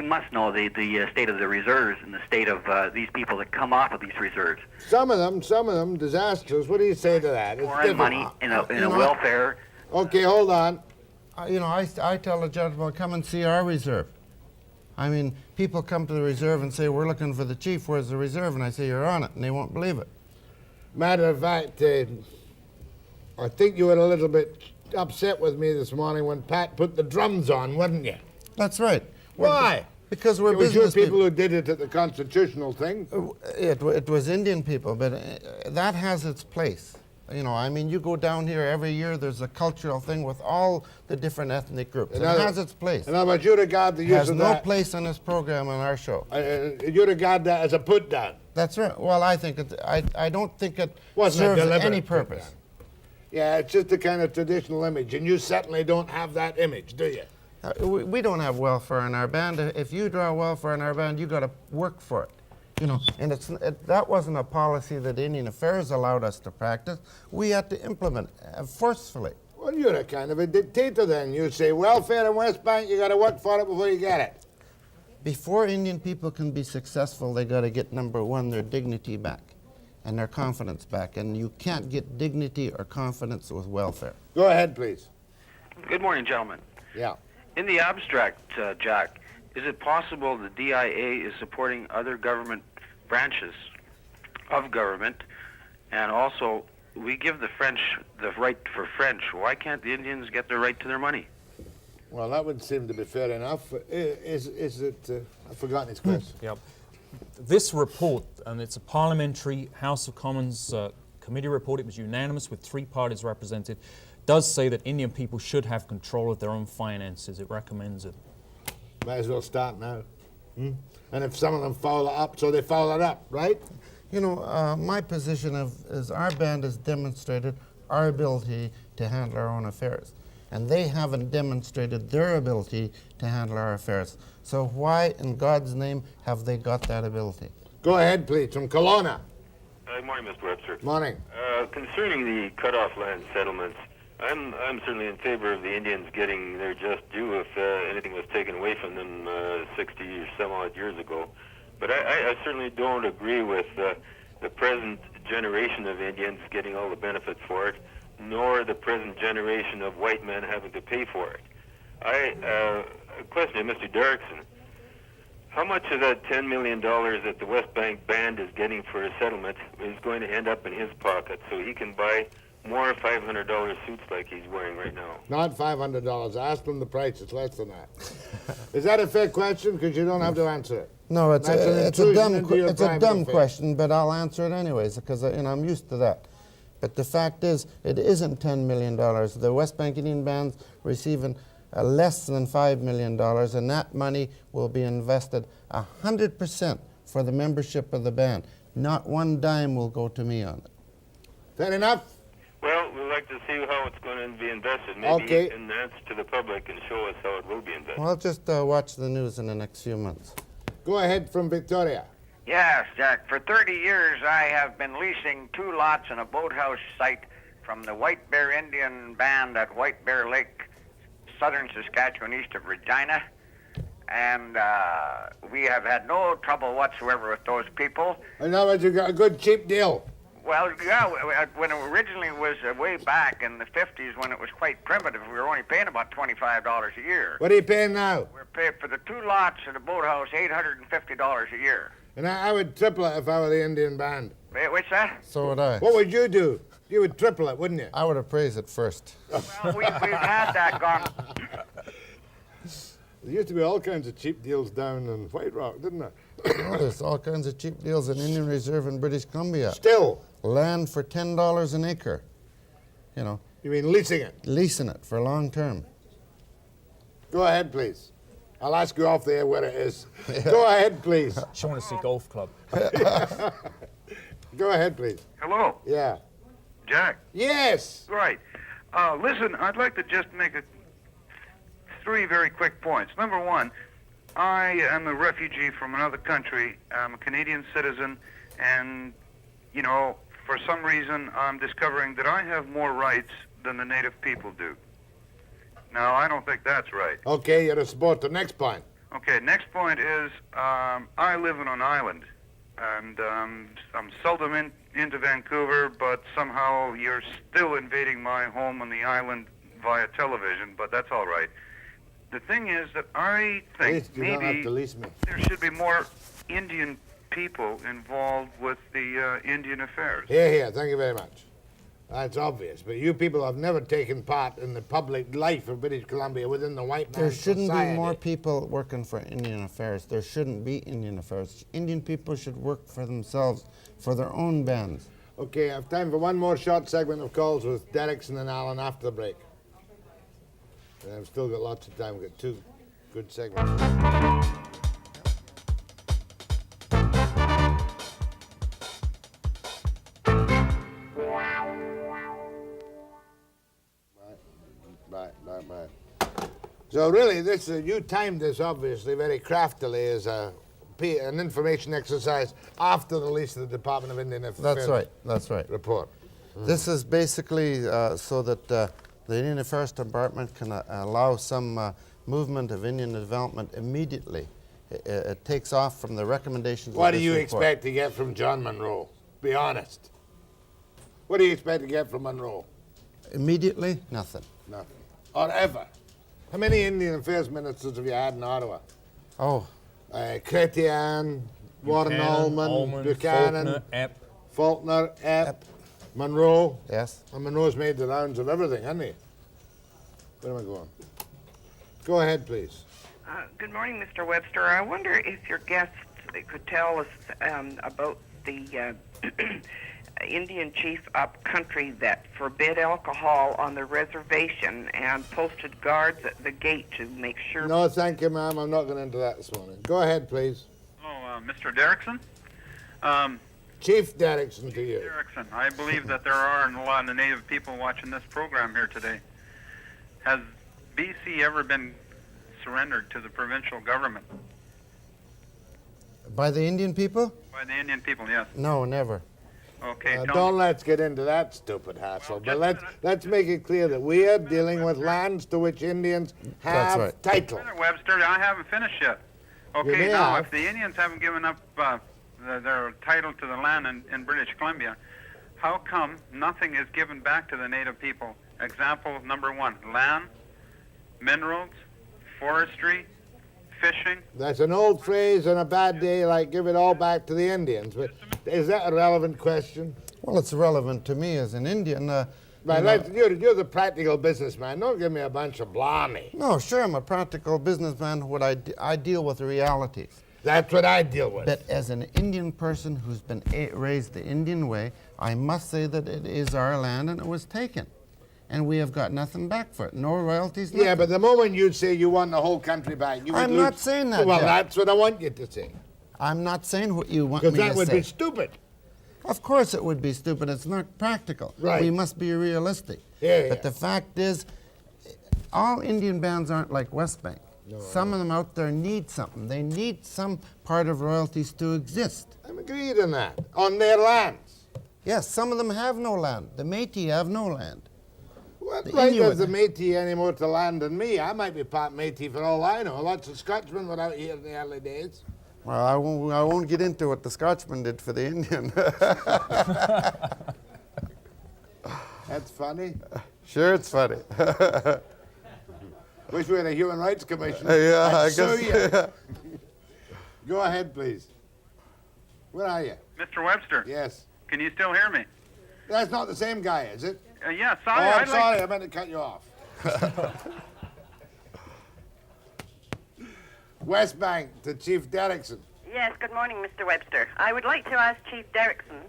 must know the state of the reserves and the state of these people that come off of these reserves. some of them disastrous. What do you say to that? It's Pouring money in a welfare. Okay, hold on. You know, I tell the gentleman, come and see our reserve. I mean, people come to the reserve and say, we're looking for the chief, where's the reserve? And I say, you're on it, and they won't believe it. Matter of fact, I think you were a little bit upset with me this morning when Pat put the drums on, wasn't you? That's right. Why? Because we're It was your business people who did it at the constitutional thing. It was Indian people, but that has its place. You know, I mean, you go down here every year, there's a cultural thing with all the different ethnic groups. It has its place. In other words, you regard the It use has of no that, place on this program on our show. you regard that as a put down. That's right. Well, I think I don't think it Wasn't a serves deliberate any put purpose. down. Yeah, it's just a kind of traditional image, and you certainly don't have that image, do you? We don't have welfare in our band. If you draw welfare in our band, you got to work for it. You know, and that wasn't a policy that Indian Affairs allowed us to practice. We had to implement it forcefully. Well, you're a kind of a dictator then. You say welfare in Westbank, you got to work for it before you get it. Before Indian people can be successful, they got to get, number one, their dignity back and their confidence back. And you can't get dignity or confidence with welfare. Go ahead, please. Good morning, gentlemen. Yeah. In the abstract, Jack, is it possible the DIA is supporting other government branches of government, and also we give the French the right for French? Why can't the Indians get the right to their money? Well, that would seem to be fair enough. Is it? I've forgotten his question. Yep. This report, and it's a parliamentary House of Commons committee report, it was unanimous with 3 parties represented, does say that Indian people should have control of their own finances. It recommends it. Might as well start now. And if some of them follow up, so they follow it up, right? You know, my position is our band has demonstrated our ability to handle our own affairs. And they haven't demonstrated their ability to handle our affairs. So why, in God's name, have they got that ability? Go ahead, please, from Kelowna. Good morning, Mr. Webster. Morning. Concerning the cutoff land settlements, I'm certainly in favor of the Indians getting their just due if anything was taken away from them 60 or some odd years ago. But I certainly don't agree with the present generation of Indians getting all the benefits for it, nor the present generation of white men having to pay for it. A question to Mr. Derrickson. How much of that $10 million that the Westbank Band is getting for a settlement is going to end up in his pocket so he can buy more $500 suits like he's wearing right now? Not $500. Ask them the price. It's less than that. Is that a fair question? Because you don't have to answer it. No, it's That's an a intrusion into your it's a private dumb affairs. question, but I'll answer it anyways because I'm used to that. But the fact is, it isn't $10 million. The Westbank Indian Band's receiving less than $5 million, and that money will be invested 100% for the membership of the band. Not one dime will go to me on it. Fair enough? Well, we'd like to see how it's going to be invested. Maybe Okay. announce to the public and show us how it will be invested. Well, just watch the news in the next few months. Go ahead from Victoria. Yes, Jack. For 30 years, I have been leasing 2 lots in a boathouse site from the White Bear Indian Band at White Bear Lake, southern Saskatchewan, east of Regina. And we have had no trouble whatsoever with those people. In other words, you got a good cheap deal. Well, yeah, when it originally was way back in the 50s when it was quite primitive, we were only paying about $25 a year. What are you paying now? We're paying for the 2 lots in the boathouse $850 a year. And I would triple it if I were the Indian Band. What's that? So would I. What would you do? You would triple it, wouldn't you? I would appraise it first. Well, we've had that gone. There used to be all kinds of cheap deals down in White Rock, didn't there? Oh, there's all kinds of cheap deals in Indian Reserve in British Columbia. Still. Land for $10 an acre. You know, You mean leasing it? leasing it for long term. Go ahead, please. I'll ask you off the air where it is. Go ahead, please. Shaughnessy Golf Club. Go ahead, please. Hello, Yeah. Jack. Yes. Right. Listen, I'd like to just make 3 very quick points. Number 1, I am a refugee from another country. I'm a Canadian citizen, and, you know, for some reason, I'm discovering that I have more rights than the native people do. Now, I don't think that's right. Okay, you're a sport. The next point. Okay, next point is I live in an island, and I'm seldom into Vancouver, but somehow you're still invading my home on the island via television, but that's all right. The thing is that I At think least you don't have maybe to lease me. there should be more Indian people involved with the Indian affairs. Here, here. Thank you very much. That's obvious, but you people have never taken part in the public life of British Columbia within the white There man's shouldn't society. be more people working for Indian affairs. There shouldn't be Indian affairs. Indian people should work for themselves, for their own bands. Okay, I have time for one more short segment of calls with Derrickson and Allen after the break. And I've still got lots of time. We've got 2 good segments. Right. So really, you timed this obviously very craftily as an information exercise after the release of the Department of Indian Affairs. That's right. Report. This is basically so that the Indian Affairs Department can allow some movement of Indian development immediately. It takes off from the recommendations What of do this you report. expect to get from John Monroe? Be honest. What do you expect to get from Monroe? Immediately, nothing. Nothing. Or ever. How many Indian Affairs ministers have you had in Ottawa? Oh, Chrétien, Warren Allman, Buchanan, Faulkner, Epp, Monroe. yes. And Monroe's made the rounds of everything, hasn't he? Where am I going? Go ahead, please. Good morning, Mr. Webster. I wonder if your guests could tell us about the Indian chief up country that forbid alcohol on the reservation and posted guards at the gate to make sure... No, thank you, ma'am. I'm not going into that this morning. Go ahead, please. Hello, Mr. Derrickson. Chief Derrickson to you. Derrickson, I believe that there are a lot of Native people watching this program here today. Has BC ever been surrendered to the provincial government? By the Indian people? By the Indian people, yes. No, never. Okay, Don't let's get into that stupid hassle, but let's make it clear that we are dealing with lands to which Indians have right. title. Mr. Webster, I haven't finished yet. You Okay, may now, have. if the Indians haven't given up their title to the land in British Columbia, how come nothing is given back to the Native people? Example number 1, land, minerals, forestry, fishing. That's an old phrase on a bad day, like give it all back to the Indians. But is that a relevant question? Well, it's relevant to me as an Indian. Right, you're the practical businessman. Don't give me a bunch of blarney. No, sure, I'm a practical businessman. I deal with the realities. That's what I deal with. But as an Indian person who's been raised the Indian way, I must say that it is our land and it was taken. And we have got nothing back for it. No royalties, nothing. Yeah, but the moment you say you want the whole country back, you would I'm lose. not saying that, Well, Jack. that's what I want you to say. I'm not saying what you want me to say. Because that would be stupid. Of course it would be stupid. It's not practical. Right. We must be realistic. Yeah, But the fact is, all Indian bands aren't like Westbank. No, Some of them out there need something. They need some part of royalties to exist. I'm agreed on that. On their lands. Yes, some of them have no land. The Métis have no land. What The right Inuit. does the Métis any more to land than me? I might be part Métis for all I know. Lots of Scotchmen were out here in the early days. Well, I won't get into what the Scotchman did for the Indian. That's funny. Sure, it's funny. Wish we had a Human Rights Commission. Yeah, I'd I sue guess. you. Go ahead, please. Where are you? Mr. Webster, Yes. can you still hear me? That's not the same guy, is it? Yeah, Oh, sorry. I'm sorry. I meant to cut you off. Westbank to Chief Derrickson. Yes, good morning, Mr. Webster. I would like to ask Chief Derrickson,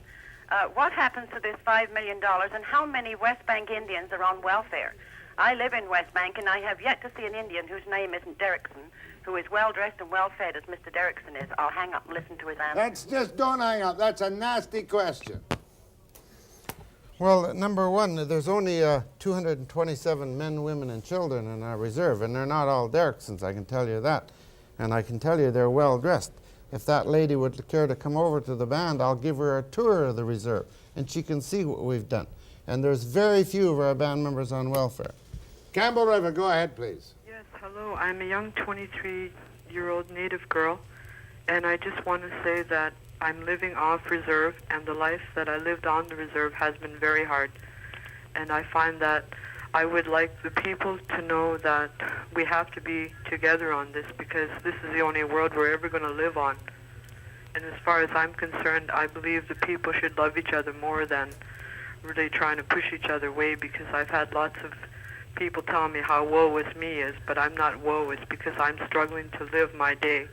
what happens to this $5 million and how many Westbank Indians are on welfare? I live in Westbank and I have yet to see an Indian whose name isn't Derrickson, who is well-dressed and well-fed as Mr. Derrickson is. I'll hang up and listen to his answer. Don't hang up. That's a nasty question. Well, number one, there's only 227 men, women, and children in our reserve, and they're not all Derricksons, I can tell you that. And I can tell you they're well-dressed. If that lady would care to come over to the band, I'll give her a tour of the reserve, and she can see what we've done. And there's very few of our band members on welfare. Campbell River, go ahead, please. Yes, hello. I'm a young 23-year-old Native girl, and I just want to say that I'm living off reserve, and the life that I lived on the reserve has been very hard. And I find that I would like the people to know that we have to be together on this, because this is the only world we're ever going to live on. And as far as I'm concerned, I believe the people should love each other more than really trying to push each other away, because I've had lots of people telling me how woe is me is, but I'm not woe. It's because I'm struggling to live my day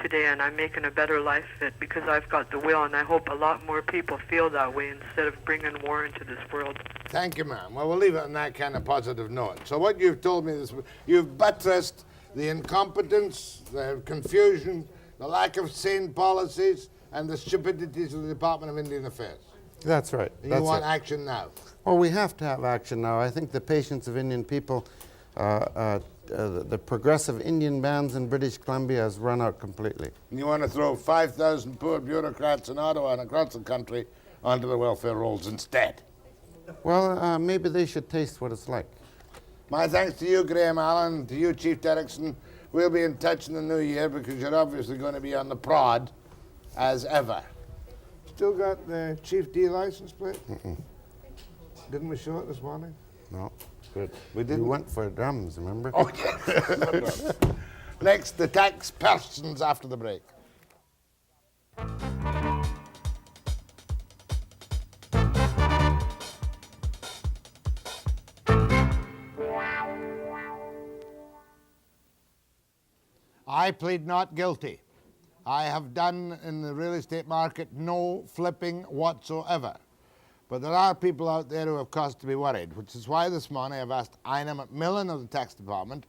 today, and I'm making a better life of it because I've got the will, and I hope a lot more people feel that way instead of bringing war into this world. Thank you, ma'am. Well, we'll leave it on that kind of positive note. So what you've told me is you've buttressed the incompetence, the confusion, the lack of sane policies, and the stupidities of the Department of Indian Affairs. That's right. And you want action now? Well, we have to have action now. I think the patience of Indian people, the progressive Indian bands in British Columbia has run out completely. And you want to throw 5,000 poor bureaucrats in Ottawa and across the country onto the welfare rolls instead? Well, maybe they should taste what it's like. My thanks to you, Graham Allen, to you, Chief Derrickson. We'll be in touch in the new year because you're obviously going to be on the prod as ever. Still got the Chief D license plate? Didn't we show it this morning? No. Good. We didn't. We went for drums, remember? Oh, yes. Next, the tax persons after the break. I plead not guilty. I have done in the real estate market no flipping whatsoever. But there are people out there who have cause to be worried, which is why this morning I've asked Ina McMillian of the Tax Department,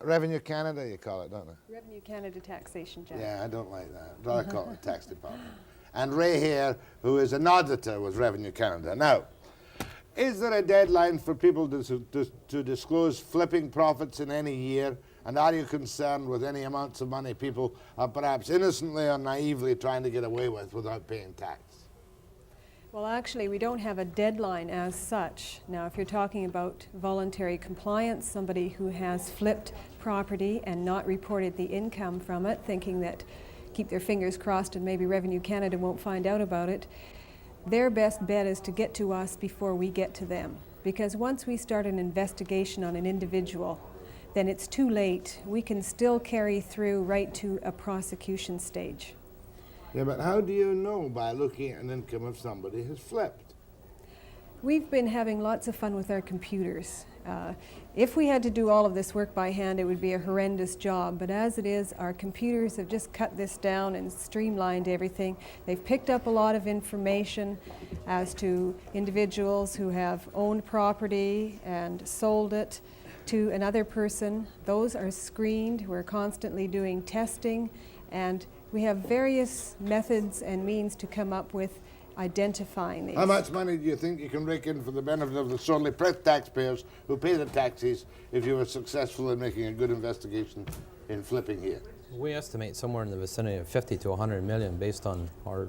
Revenue Canada you call it, don't they? Revenue Canada Taxation, Jack. Yeah, I don't like that. I'd rather call it the Tax Department. And Ray Hare, who is an auditor with Revenue Canada. Now, is there a deadline for people to disclose flipping profits in any year? And are you concerned with any amounts of money people are perhaps innocently or naively trying to get away with without paying tax? Well, actually, we don't have a deadline as such. Now, if you're talking about voluntary compliance, somebody who has flipped property and not reported the income from it, thinking that keep their fingers crossed and maybe Revenue Canada won't find out about it, their best bet is to get to us before we get to them. Because once we start an investigation on an individual, then it's too late. We can still carry through right to a prosecution stage. Yeah, but how do you know by looking at an income if somebody has flipped? We've been having lots of fun with our computers. If we had to do all of this work by hand, it would be a horrendous job. But as it is, our computers have just cut this down and streamlined everything. They've picked up a lot of information as to individuals who have owned property and sold it to another person. Those are screened. We're constantly doing testing, and we have various methods and means to come up with identifying these. How much money do you think you can rake in for the benefit of the sorely pressed taxpayers who pay the taxes if you were successful in making a good investigation in flipping here? We estimate somewhere in the vicinity of 50 to 100 million based on our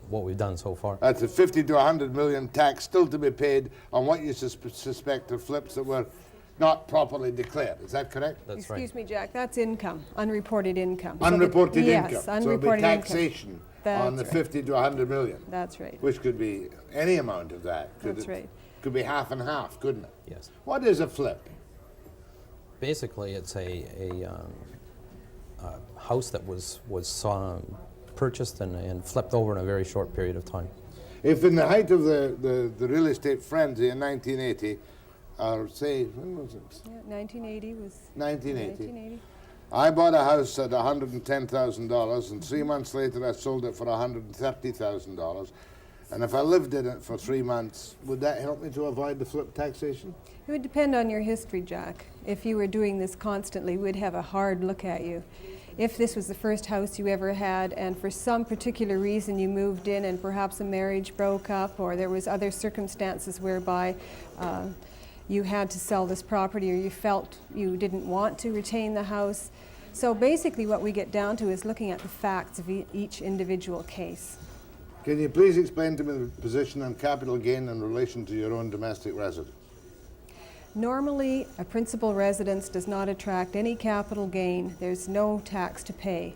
what we've done so far. That's a 50 to 100 million tax still to be paid on what you suspect are flips that were not properly declared. Is that correct? That's Excuse me, Jack, that's income, unreported income. Unreported income. Yes, So unreported it'll be taxation income. on the That's right. 50 to 100 million. That's right. Which could be any amount of that. That's right. Could be half and half, couldn't it? Yes. What is a flip? Basically, it's a house that was purchased and flipped over in a very short period of time. If in the height of the real estate frenzy in 1980, or say, when was it? Yeah, 1980 was... 1980. I bought a house at $110,000, and 3 months later I sold it for $130,000. And if I lived in it for 3 months, would that help me to avoid the flip taxation? It would depend on your history, Jack. If you were doing this constantly, we'd have a hard look at you. If this was the first house you ever had, and for some particular reason you moved in and perhaps a marriage broke up, or there was other circumstances whereby you had to sell this property, or you felt you didn't want to retain the house. So basically what we get down to is looking at the facts of each individual case. Can you please explain to me the position on capital gain in relation to your own domestic residence? Normally, a principal residence does not attract any capital gain. There's no tax to pay.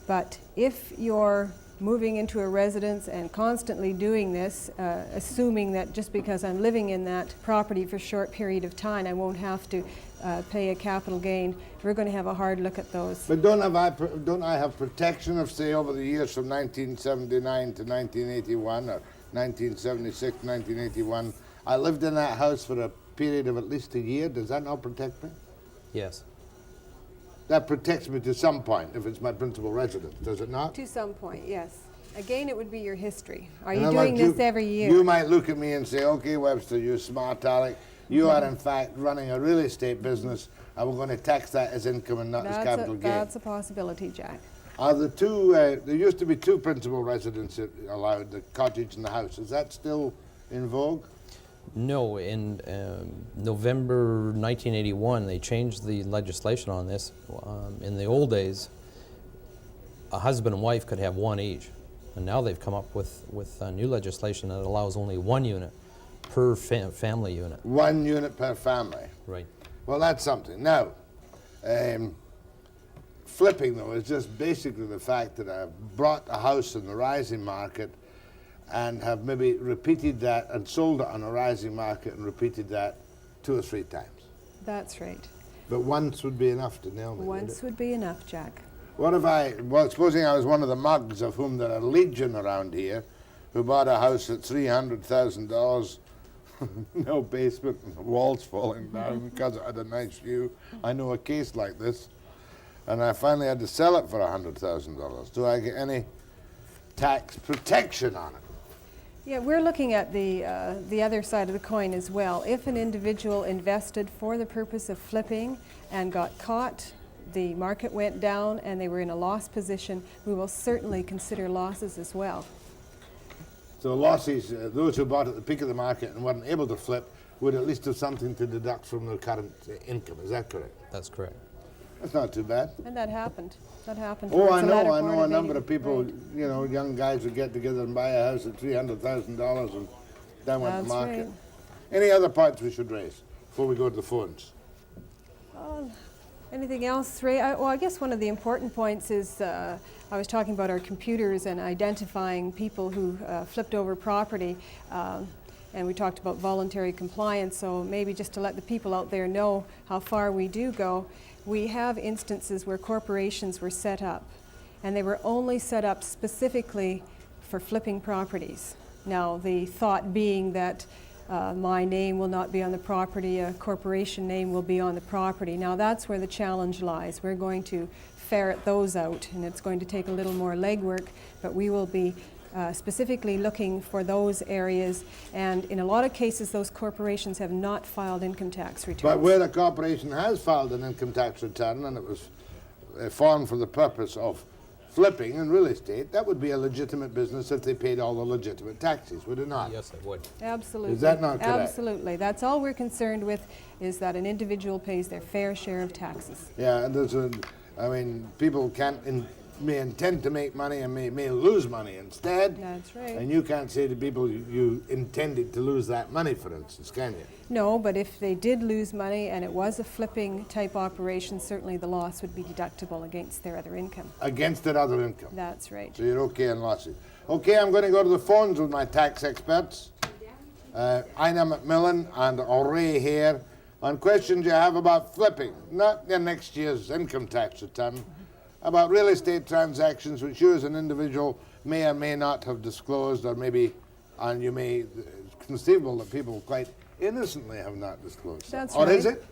But if your moving into a residence and constantly doing this, assuming that just because I'm living in that property for a short period of time, I won't have to pay a capital gain. We're going to have a hard look at those. But don't I have protection of, say, over the years from 1979 to 1981 or 1976 to 1981? I lived in that house for a period of at least a year. Does that not protect me? Yes. That protects me to some point if it's my principal residence, does it not? To some point, yes. Again, it would be your history. Are In you other doing words, this every year? You might look at me and say, okay, Webster, you smart aleck. You are, in fact, running a real estate business, and we're going to tax that as income and not as capital gain. That's a possibility, Jack. Are the two, there used to be two principal residences allowed, the cottage and the house. Is that still in vogue? No, in November 1981, they changed the legislation on this. In the old days, a husband and wife could have one each, and now they've come up with new legislation that allows only one unit per family unit. 1 unit per family. Right. Well, that's something. Now, flipping, though, is just basically the fact that I've brought a house in the rising market and have maybe repeated that and sold it on a rising market and repeated that 2 or 3 times. That's right. But once would be enough to nail me. Once would be enough, Jack. What if well, supposing I was one of the mugs, of whom there are legion around here, who bought a house at $300,000, no basement and the walls falling down because it had a nice view. I know a case like this, and I finally had to sell it for $100,000. Do I get any tax protection on it? Yeah, we're looking at the other side of the coin as well. If an individual invested for the purpose of flipping and got caught, the market went down and they were in a loss position, we will certainly consider losses as well. So losses, those who bought at the peak of the market and weren't able to flip would at least have something to deduct from their current income. Is that correct? That's correct. That's not too bad. And that happened. That happened. Oh, I towards the latter know. I part know a of number of 80 people, right. you know, young guys would get together and buy a house at $300,000 and down went the That's market. right. Any other points we should raise before we go to the phones? Anything else, Ray? Well, I guess one of the important points is I was talking about our computers and identifying people who flipped over property. And we talked about voluntary compliance, so maybe just to let the people out there know how far we do go, we have instances where corporations were set up, and they were only set up specifically for flipping properties. Now, the thought being that my name will not be on the property, a corporation name will be on the property. Now, that's where the challenge lies. We're going to ferret those out, and it's going to take a little more legwork, but we will be specifically looking for those areas, and in a lot of cases those corporations have not filed income tax returns. But where a corporation has filed an income tax return and it was formed for the purpose of flipping in real estate, that would be a legitimate business if they paid all the legitimate taxes, would it not? Yes, it would. Absolutely. Is that not correct? Absolutely. That's all we're concerned with, is that an individual pays their fair share of taxes. Yeah, and there's people may intend to make money and may lose money instead. That's right. And you can't say to people you intended to lose that money, for instance, can you? No, but if they did lose money and it was a flipping type operation, certainly the loss would be deductible against their other income. Against that other income. That's right. So you're okay on losses. Okay, I'm going to go to the phones with my tax experts, Ina McMillian and Hare here, on questions you have about flipping, not your next year's income tax return, about real estate transactions which you as an individual may or may not have disclosed, or maybe, and you may, it's conceivable that people quite innocently have not disclosed. That's or right. is it?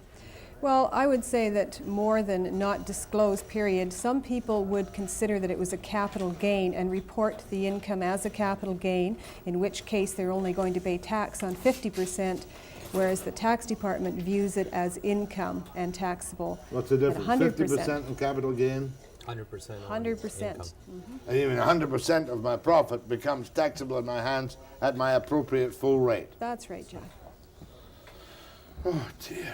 Well, I would say that more than not disclosed, period, some people would consider that it was a capital gain and report the income as a capital gain, in which case they're only going to pay tax on 50%, whereas the tax department views it as income and taxable. What's the difference? 50% in capital gain? 100%. 100%. And even 100% of my profit becomes taxable in my hands at my appropriate full rate. That's right, Jack. Oh, dear.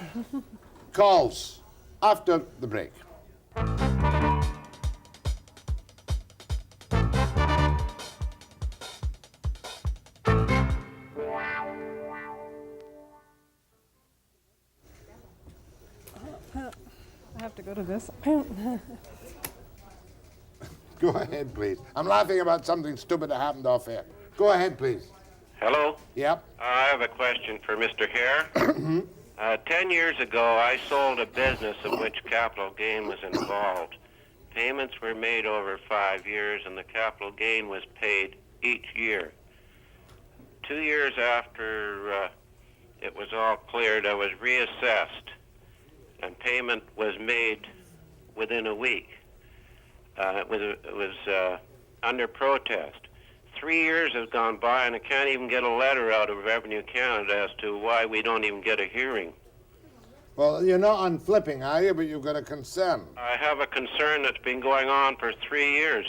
Calls after the break. I have to go to this. Go ahead, please. I'm laughing about something stupid that happened off air. Go ahead, please. Hello? Yep. I have a question for Mr. Hare. 10 years ago, I sold a business in which capital gain was involved. Payments were made over 5 years, and the capital gain was paid each year. 2 years after it was all cleared, I was reassessed, and payment was made within a week. It was under protest. 3 years have gone by, and I can't even get a letter out of Revenue Canada as to why we don't even get a hearing. Well, you're not on flipping, are you? But you've got a concern. I have a concern that's been going on for 3 years.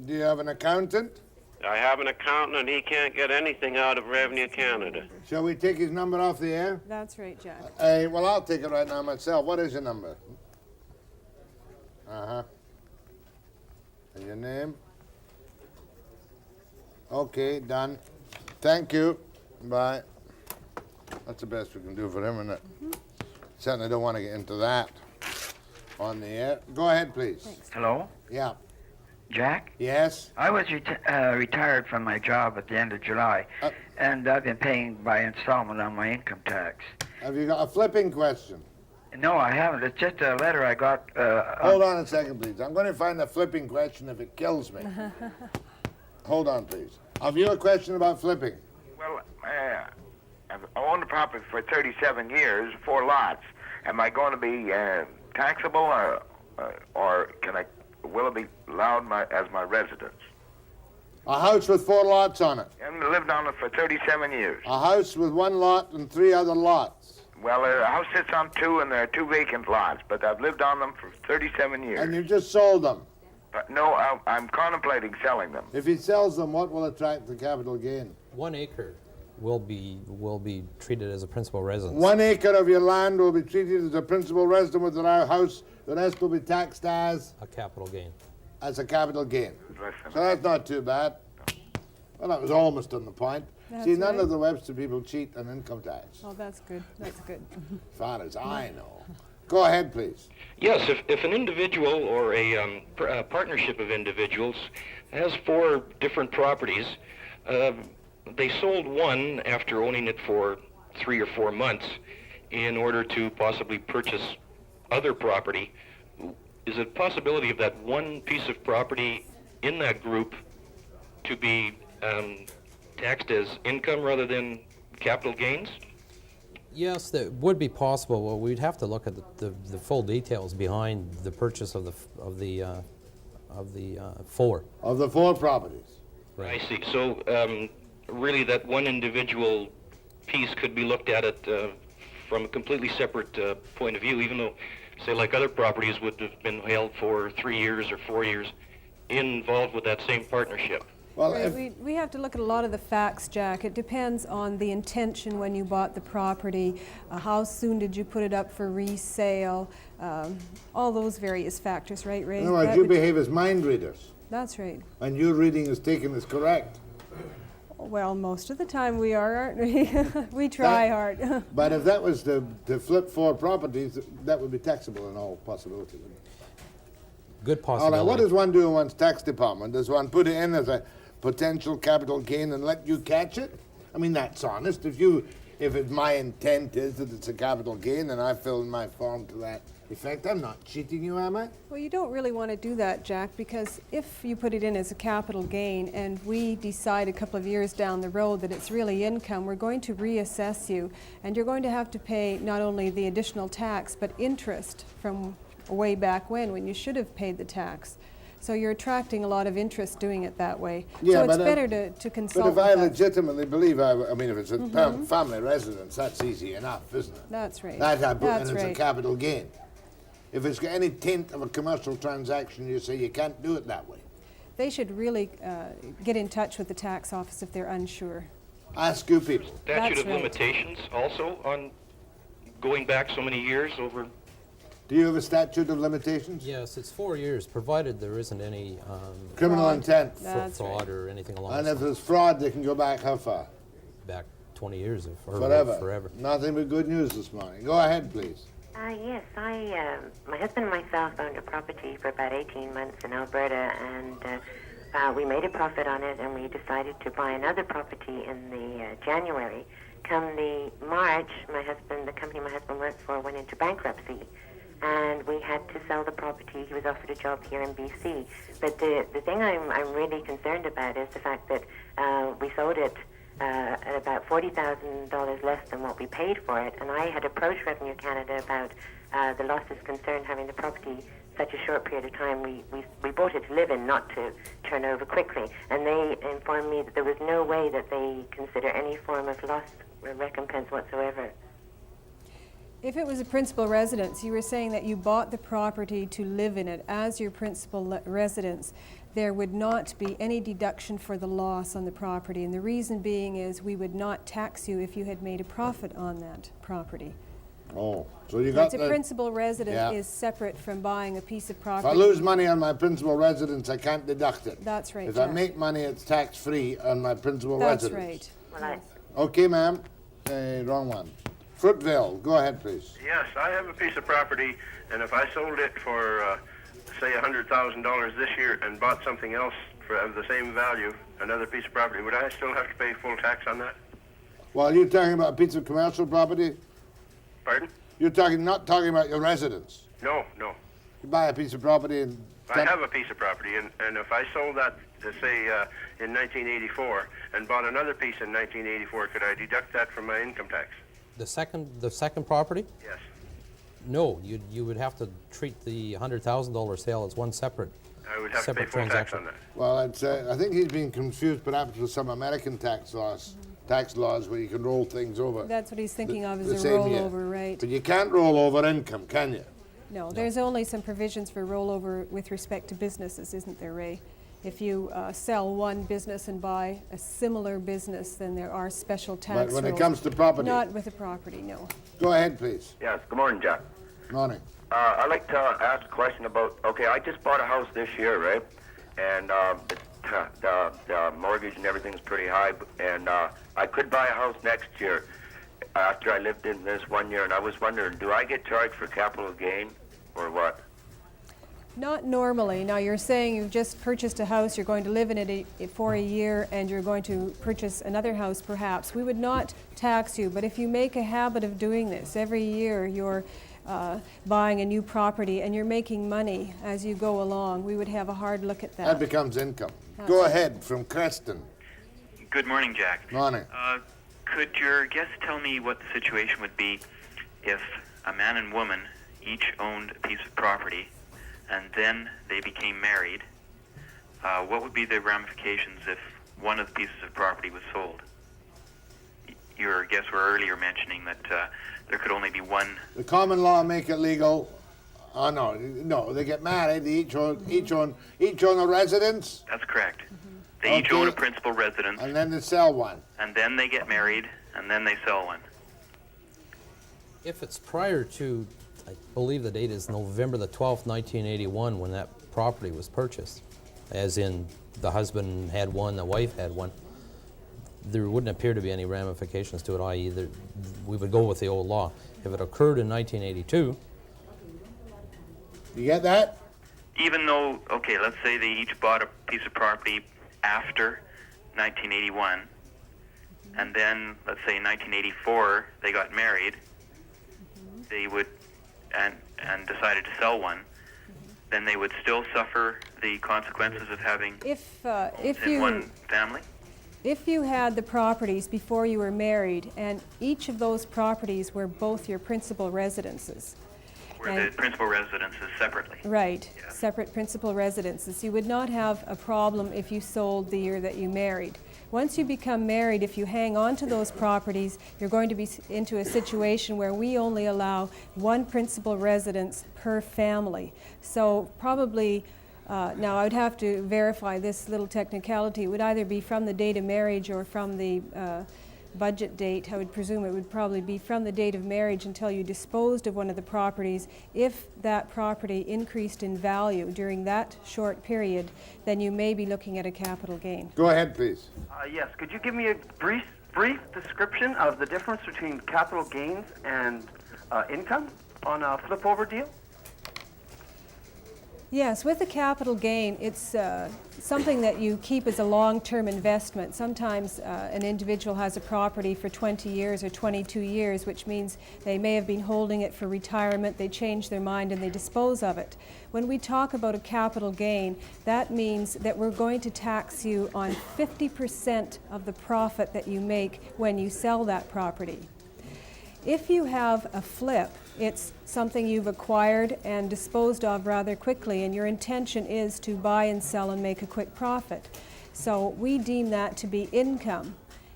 Do you have an accountant? I have an accountant, and he can't get anything out of Revenue Canada. Shall we take his number off the air? That's right, Jack. Well, I'll take it right now myself. What is your number? Uh-huh. And your name? Okay, done. Thank you. Bye. That's the best we can do for him, isn't it? Certainly don't want to get into that on the air. Go ahead, please. Thanks. Hello? Yeah. Jack? Yes? I was retired from my job at the end of July, and I've been paying by installment on my income tax. Have you got a flipping question? No, I haven't. It's just a letter I got. Hold on a second, please. I'm going to find a flipping question if it kills me. Hold on, please. Have you a question about flipping? Well, I've owned the property for 37 years, 4 lots. Am I going to be taxable, or will it be allowed as my residence? A house with 4 lots on it. I've lived on it for 37 years. A house with 1 lot and 3 other lots. Well, a house sits on 2, and there are 2 vacant lots, but I've lived on them for 37 years. And you just sold them? No, I'm contemplating selling them. If he sells them, what will attract the capital gain? 1 acre will be treated as a principal residence. 1 acre of your land will be treated as a principal residence with our house. The rest will be taxed as? A capital gain. As a capital gain. So that's not too bad. Well, that was almost on the point. That's See, none right. of the Webster people cheat on income tax, Oh, that's good. That's good. as far as I know. Go ahead, please. Yes, if an individual or a partnership of individuals has 4 different properties, they sold one after owning it for 3 or 4 months in order to possibly purchase other property. Is it a possibility of that one piece of property in that group to be taxed as income rather than capital gains? Yes, that would be possible. Well, we'd have to look at the full details behind the purchase of the 4. Of the 4 properties. Right. I see. So really that one individual piece could be looked at it from a completely separate point of view, even though, say, like other properties would have been held for 3 years or 4 years involved with that same partnership. Well, Right, we have to look at a lot of the facts, Jack. It depends on the intention when you bought the property, how soon did you put it up for resale, all those various factors, right, Ray? No, you behave as mind readers. That's right. And your reading is taken as correct. Well, most of the time we are, aren't we? We try hard. But if that was to flip 4 properties, that would be taxable in all possibilities. Good All possibility. right, what does one do in one's tax department? Does one put it in as a potential capital gain and let you catch it? I mean, that's honest. If it's my intent is that it's a capital gain and I fill in my form to that effect, I'm not cheating you, am I? Well, you don't really want to do that, Jack, because if you put it in as a capital gain and we decide a couple of years down the road that it's really income, we're going to reassess you, and you're going to have to pay not only the additional tax, but interest from way back when you should have paid the tax. So you're attracting a lot of interest doing it that way. Yeah, so it's but, better to consult But if I with us. legitimately believe, I mean, if it's a family residence, that's easy enough, isn't it? That's right. That I put That's in as a right. capital gain. If it's got any tint of a commercial transaction, you say you can't do it that way. They should really get in touch with the tax office if they're unsure. Ask you people. Statute That's of right. limitations also on going back so many years over. Do you have a statute of limitations? Yes, it's 4 years, provided there isn't any Criminal intent. fraud or anything along And those if lines. there's fraud, they can go back how far? Back 20 years or Forever. forever. Nothing but good news this morning. Go ahead, please. Yes, my husband and myself owned a property for about 18 months in Alberta, and we made a profit on it, and we decided to buy another property in the January. Come the March, the company my husband worked for, went into bankruptcy, and we had to sell the property. He was offered a job here in BC. But the thing I'm really concerned about is the fact that we sold it at about $40,000 less than what we paid for it, and I had approached Revenue Canada about the losses concerned having the property such a short period of time. We bought it to live in, not to turn over quickly, and they informed me that there was no way that they consider any form of loss or recompense whatsoever. If it was a principal residence, you were saying that you bought the property to live in it as your principal residence. There would not be any deduction for the loss on the property, and the reason being is we would not tax you if you had made a profit on that property. Oh, so you got It's a principal residence is separate from buying a piece of If property. I lose money on my principal residence, I can't deduct it. That's right, If I Jack. make money, it's tax-free on my principal That's residence. right. Okay, ma'am. Wrong one. Fruitville, go ahead, please. Yes, I have a piece of property, and if I sold it for, say, $100,000 this year and bought something else of the same value, another piece of property, would I still have to pay full tax on that? Well, you're talking about a piece of commercial property? Pardon? You're not talking about your residence. No, no. You buy a piece of property and... I have a piece of property, and if I sold that, say, in 1984, and bought another piece in 1984, could I deduct that from my income tax? The second property? Yes. No, you would have to treat the $100,000 sale as one separate I would have to pay full tax on that. Well, I think he's being confused perhaps with some American tax laws where you can roll things over. That's what he's thinking of the as a same year. rollover, right? But you can't roll over income, can you? No, there's only some provisions for rollover with respect to businesses, isn't there, Ray? If you sell one business and buy a similar business, then there are special tax But when it rules. comes to property? Not with a property, no. Go ahead, please. Yes, good morning, Jack. Morning. I'd like to ask a question about, okay, I just bought a house this year, right? And the mortgage and everything's pretty high, and I could buy a house next year after I lived in this 1 year, and I was wondering, do I get charged for capital gain or what? Not normally. Now, you're saying you've just purchased a house, you're going to live in it for a year, and you're going to purchase another house perhaps. We would not tax you, but if you make a habit of doing this, every year you're buying a new property and you're making money as you go along, we would have a hard look at that. That becomes income. Go ahead, from Creston. Good morning, Jack. Morning. Could your guest tell me what the situation would be if a man and woman each owned a piece of property and then they became married? What would be the ramifications if one of the pieces of property was sold? Your guests were earlier mentioning that there could only be one. The common law make it legal. Oh, no, they get married, they each own a residence. That's correct. They each own a principal residence. And then they sell one. And then they get married, and then they sell one. If it's prior to, I believe the date is November the 12th, 1981, when that property was purchased, as in the husband had one, the wife had one, there wouldn't appear to be any ramifications to it, i.e. we would go with the old law. If it occurred in 1982... You get that? Even though, okay, let's say they each bought a piece of property after 1981, and then, let's say in 1984, they got married, they would, and decided to sell one, then they would still suffer the consequences of having one family? If you had the properties before you were married, and each of those properties were both your principal residences. Where the principal residences separately. Right, separate principal residences. You would not have a problem if you sold the year that you married. Once you become married, if you hang on to those properties, you're going to be into a situation where we only allow one principal residence per family. So probably, now I would have to verify this little technicality. It would either be from the date of marriage or from the budget date. I would presume it would probably be from the date of marriage until you disposed of one of the properties. If that property increased in value during that short period, then you may be looking at a capital gain. Go ahead, please. Yes, could you give me a brief description of the difference between capital gains and income on a flip-over deal? Yes, with a capital gain, it's something that you keep as a long-term investment. Sometimes an individual has a property for 20 years or 22 years, which means they may have been holding it for retirement, they change their mind and they dispose of it. When we talk about a capital gain, that means that we're going to tax you on 50% of the profit that you make when you sell that property. If you have a flip, it's something you've acquired and disposed of rather quickly, and your intention is to buy and sell and make a quick profit. So we deem that to be income,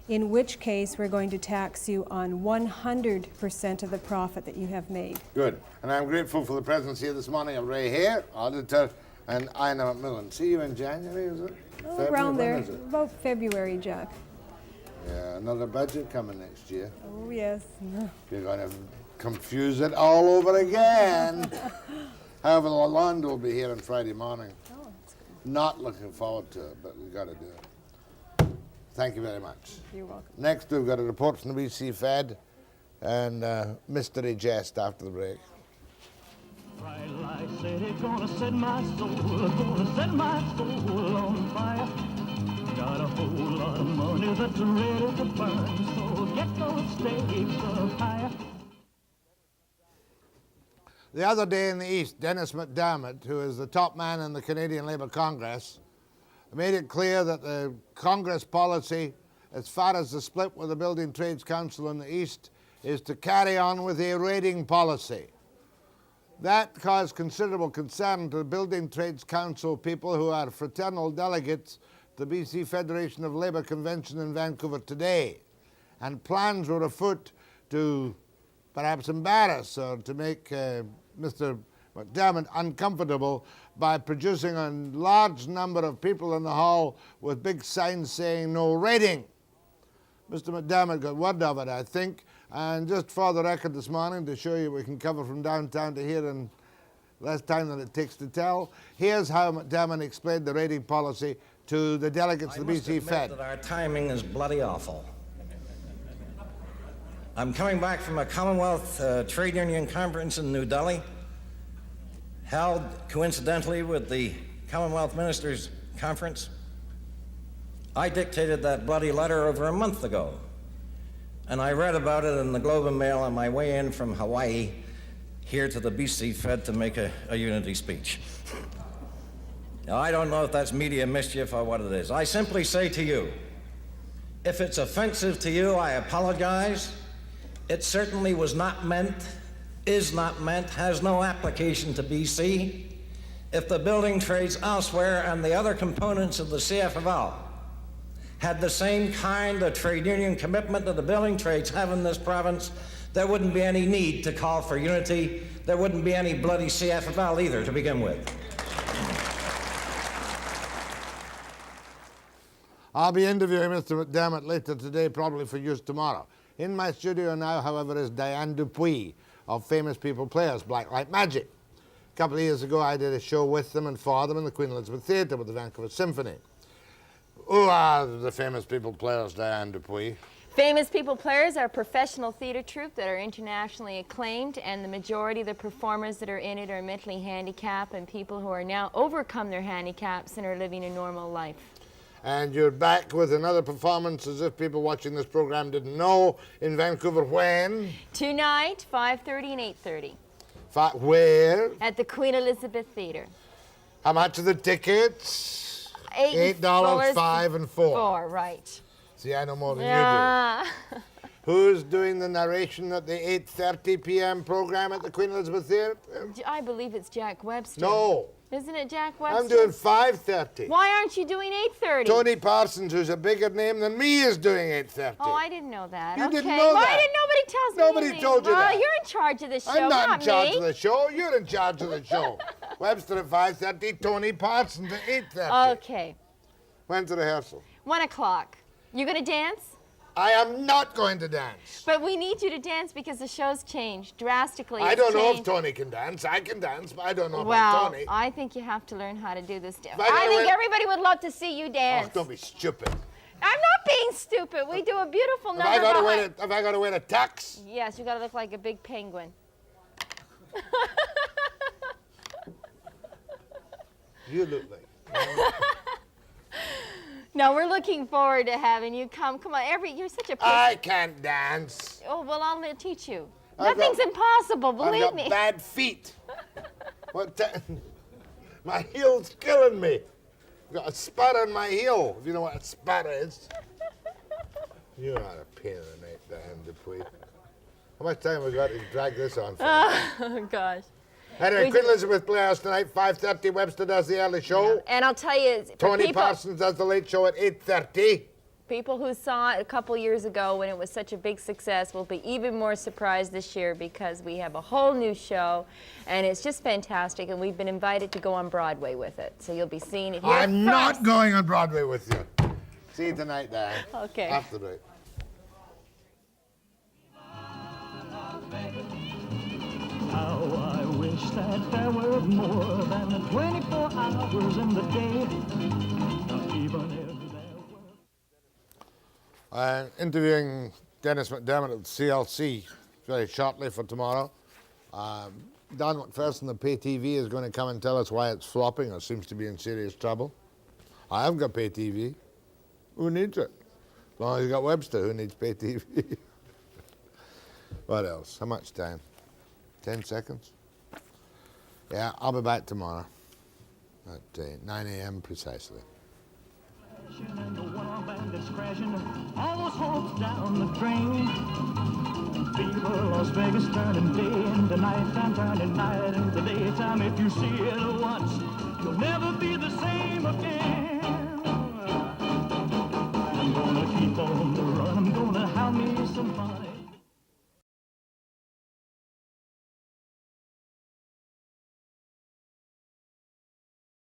in which case we're going to tax you on 100% of the profit that you have made. Good. And I'm grateful for the presence here this morning of Ray Hare, auditor, and Diane McMillian. See you in January, is it? Oh, around there, about February, Jack. Yeah, another budget coming next year. Oh, yes. You're going to confuse it all over again. However, Lalonde will be here on Friday morning. Oh, that's good. Not looking forward to it, but we've got to do it. Thank you very much. You're welcome. Next, we've got a report from the BC Fed and mystery jest after the break. Bright light city, gonna set my soul, gonna set my soul on fire. Got a whole lot of money that's ready to burn, so get those stakes up higher. The other day in the East, Dennis McDermott, who is the top man in the Canadian Labour Congress, made it clear that the Congress policy, as far as the split with the Building Trades Council in the East, is to carry on with a rating policy. That caused considerable concern to the Building Trades Council people who are fraternal delegates to the BC Federation of Labour Convention in Vancouver today. And plans were afoot to perhaps embarrass or to make Mr. McDermott uncomfortable by producing a large number of people in the hall with big signs saying no rating. Mr. McDermott got word of it, I think, and just for the record this morning, to show you we can cover from downtown to here in less time than it takes to tell, here's how McDermott explained the rating policy to the delegates of the BC Fed. That our timing is bloody awful. I'm coming back from a Commonwealth Trade Union conference in New Delhi, held coincidentally with the Commonwealth Ministers Conference. I dictated that bloody letter over a month ago, and I read about it in the Globe and Mail on my way in from Hawaii here to the BC Fed to make a unity speech. Now, I don't know if that's media mischief or what it is. I simply say to you, if it's offensive to you, I apologize. It certainly was not meant, is not meant, has no application to BC. If the building trades elsewhere and the other components of the CFML had the same kind of trade union commitment that the building trades have in this province, there wouldn't be any need to call for unity. There wouldn't be any bloody CFML either to begin with. I'll be interviewing Mr. McDermott later today, probably for use tomorrow. In my studio now, however, is Diane Dupuy of Famous People Players, Blacklight Magic. A couple of years ago, I did a show with them and for them in the Queen Elizabeth Theatre with the Vancouver Symphony. Who are the Famous People Players, Diane Dupuy? Famous People Players are a professional theatre troupe that are internationally acclaimed, and the majority of the performers that are in it are mentally handicapped and people who are now overcome their handicaps and are living a normal life. And you're back with another performance, as if people watching this program didn't know, in Vancouver when? Tonight, 5:30 and 8:30. Where? At the Queen Elizabeth Theatre. How much are the tickets? $8, $5, and $4. $4, right. See, I know more than you do. Who's doing the narration at the 8:30 p.m. program at the Queen Elizabeth Theatre? I believe it's Jack Webster. No. Isn't it Jack Webster? I'm doing 5:30. Why aren't you doing 8:30? Tony Parsons, who's a bigger name than me, is doing 8:30. Oh, I didn't know that. You okay. didn't know Why that? didn't nobody tell me? Nobody told you that. You're in charge of the show, I'm not in charge me. of the show. You're in charge of the show. Webster at 5:30, Tony Parsons at 8:30. Okay. When's the rehearsal? 1 o'clock. You gonna dance? I am not going to dance. But we need you to dance because the show's changed drastically. I don't know if Tony can dance. I can dance, but I don't know about Well, Tony. I think you have to learn how to do this. I think everybody would love to see you dance. Oh, don't be stupid. I'm not being stupid. We do a beautiful number. Have I got to wear a tux? Yes, you got to look like a big penguin. You look like. No, we're looking forward to having you come. Come on, you're such a I can't dance. Oh, well, I'll teach you. I've Nothing's got- impossible, believe I've got me. bad feet. My heel's killing me. I've got a spot on my heel, if you know what a spot is. You're not a pain in the neck, Diane Dupuy. How much time we got to drag this on for? Oh, gosh. Anyway, We Queen ju- Elizabeth playhouse tonight, 5:30. Webster does the early show. And I'll tell you, for Tony people, Parsons does the late show at 8:30. people who saw it a couple years ago when it was such a big success will be even more surprised this year because we have a whole new show, and it's just fantastic, and we've been invited to go on Broadway with it. So you'll be seeing it here I'm first. not going on Broadway with you. See you tonight, Diane. Okay. After the break. How I wish that there were more than 24 hours in the day. Even if there were... I'm interviewing Dennis McDermott at CLC very shortly for tomorrow. Don McPherson, the pay TV, is going to come and tell us why it's flopping or seems to be in serious trouble. I haven't got pay TV. Who needs it? As long as you got Webster, who needs pay TV? What else? How much time? 10 seconds? Yeah, I'll be back tomorrow at 9 a.m. precisely. And the one band is crashing, all those hopes down the drain. Fever, Las Vegas turning day into nighttime, turning night into daytime. If you see it once, you'll never be the same again.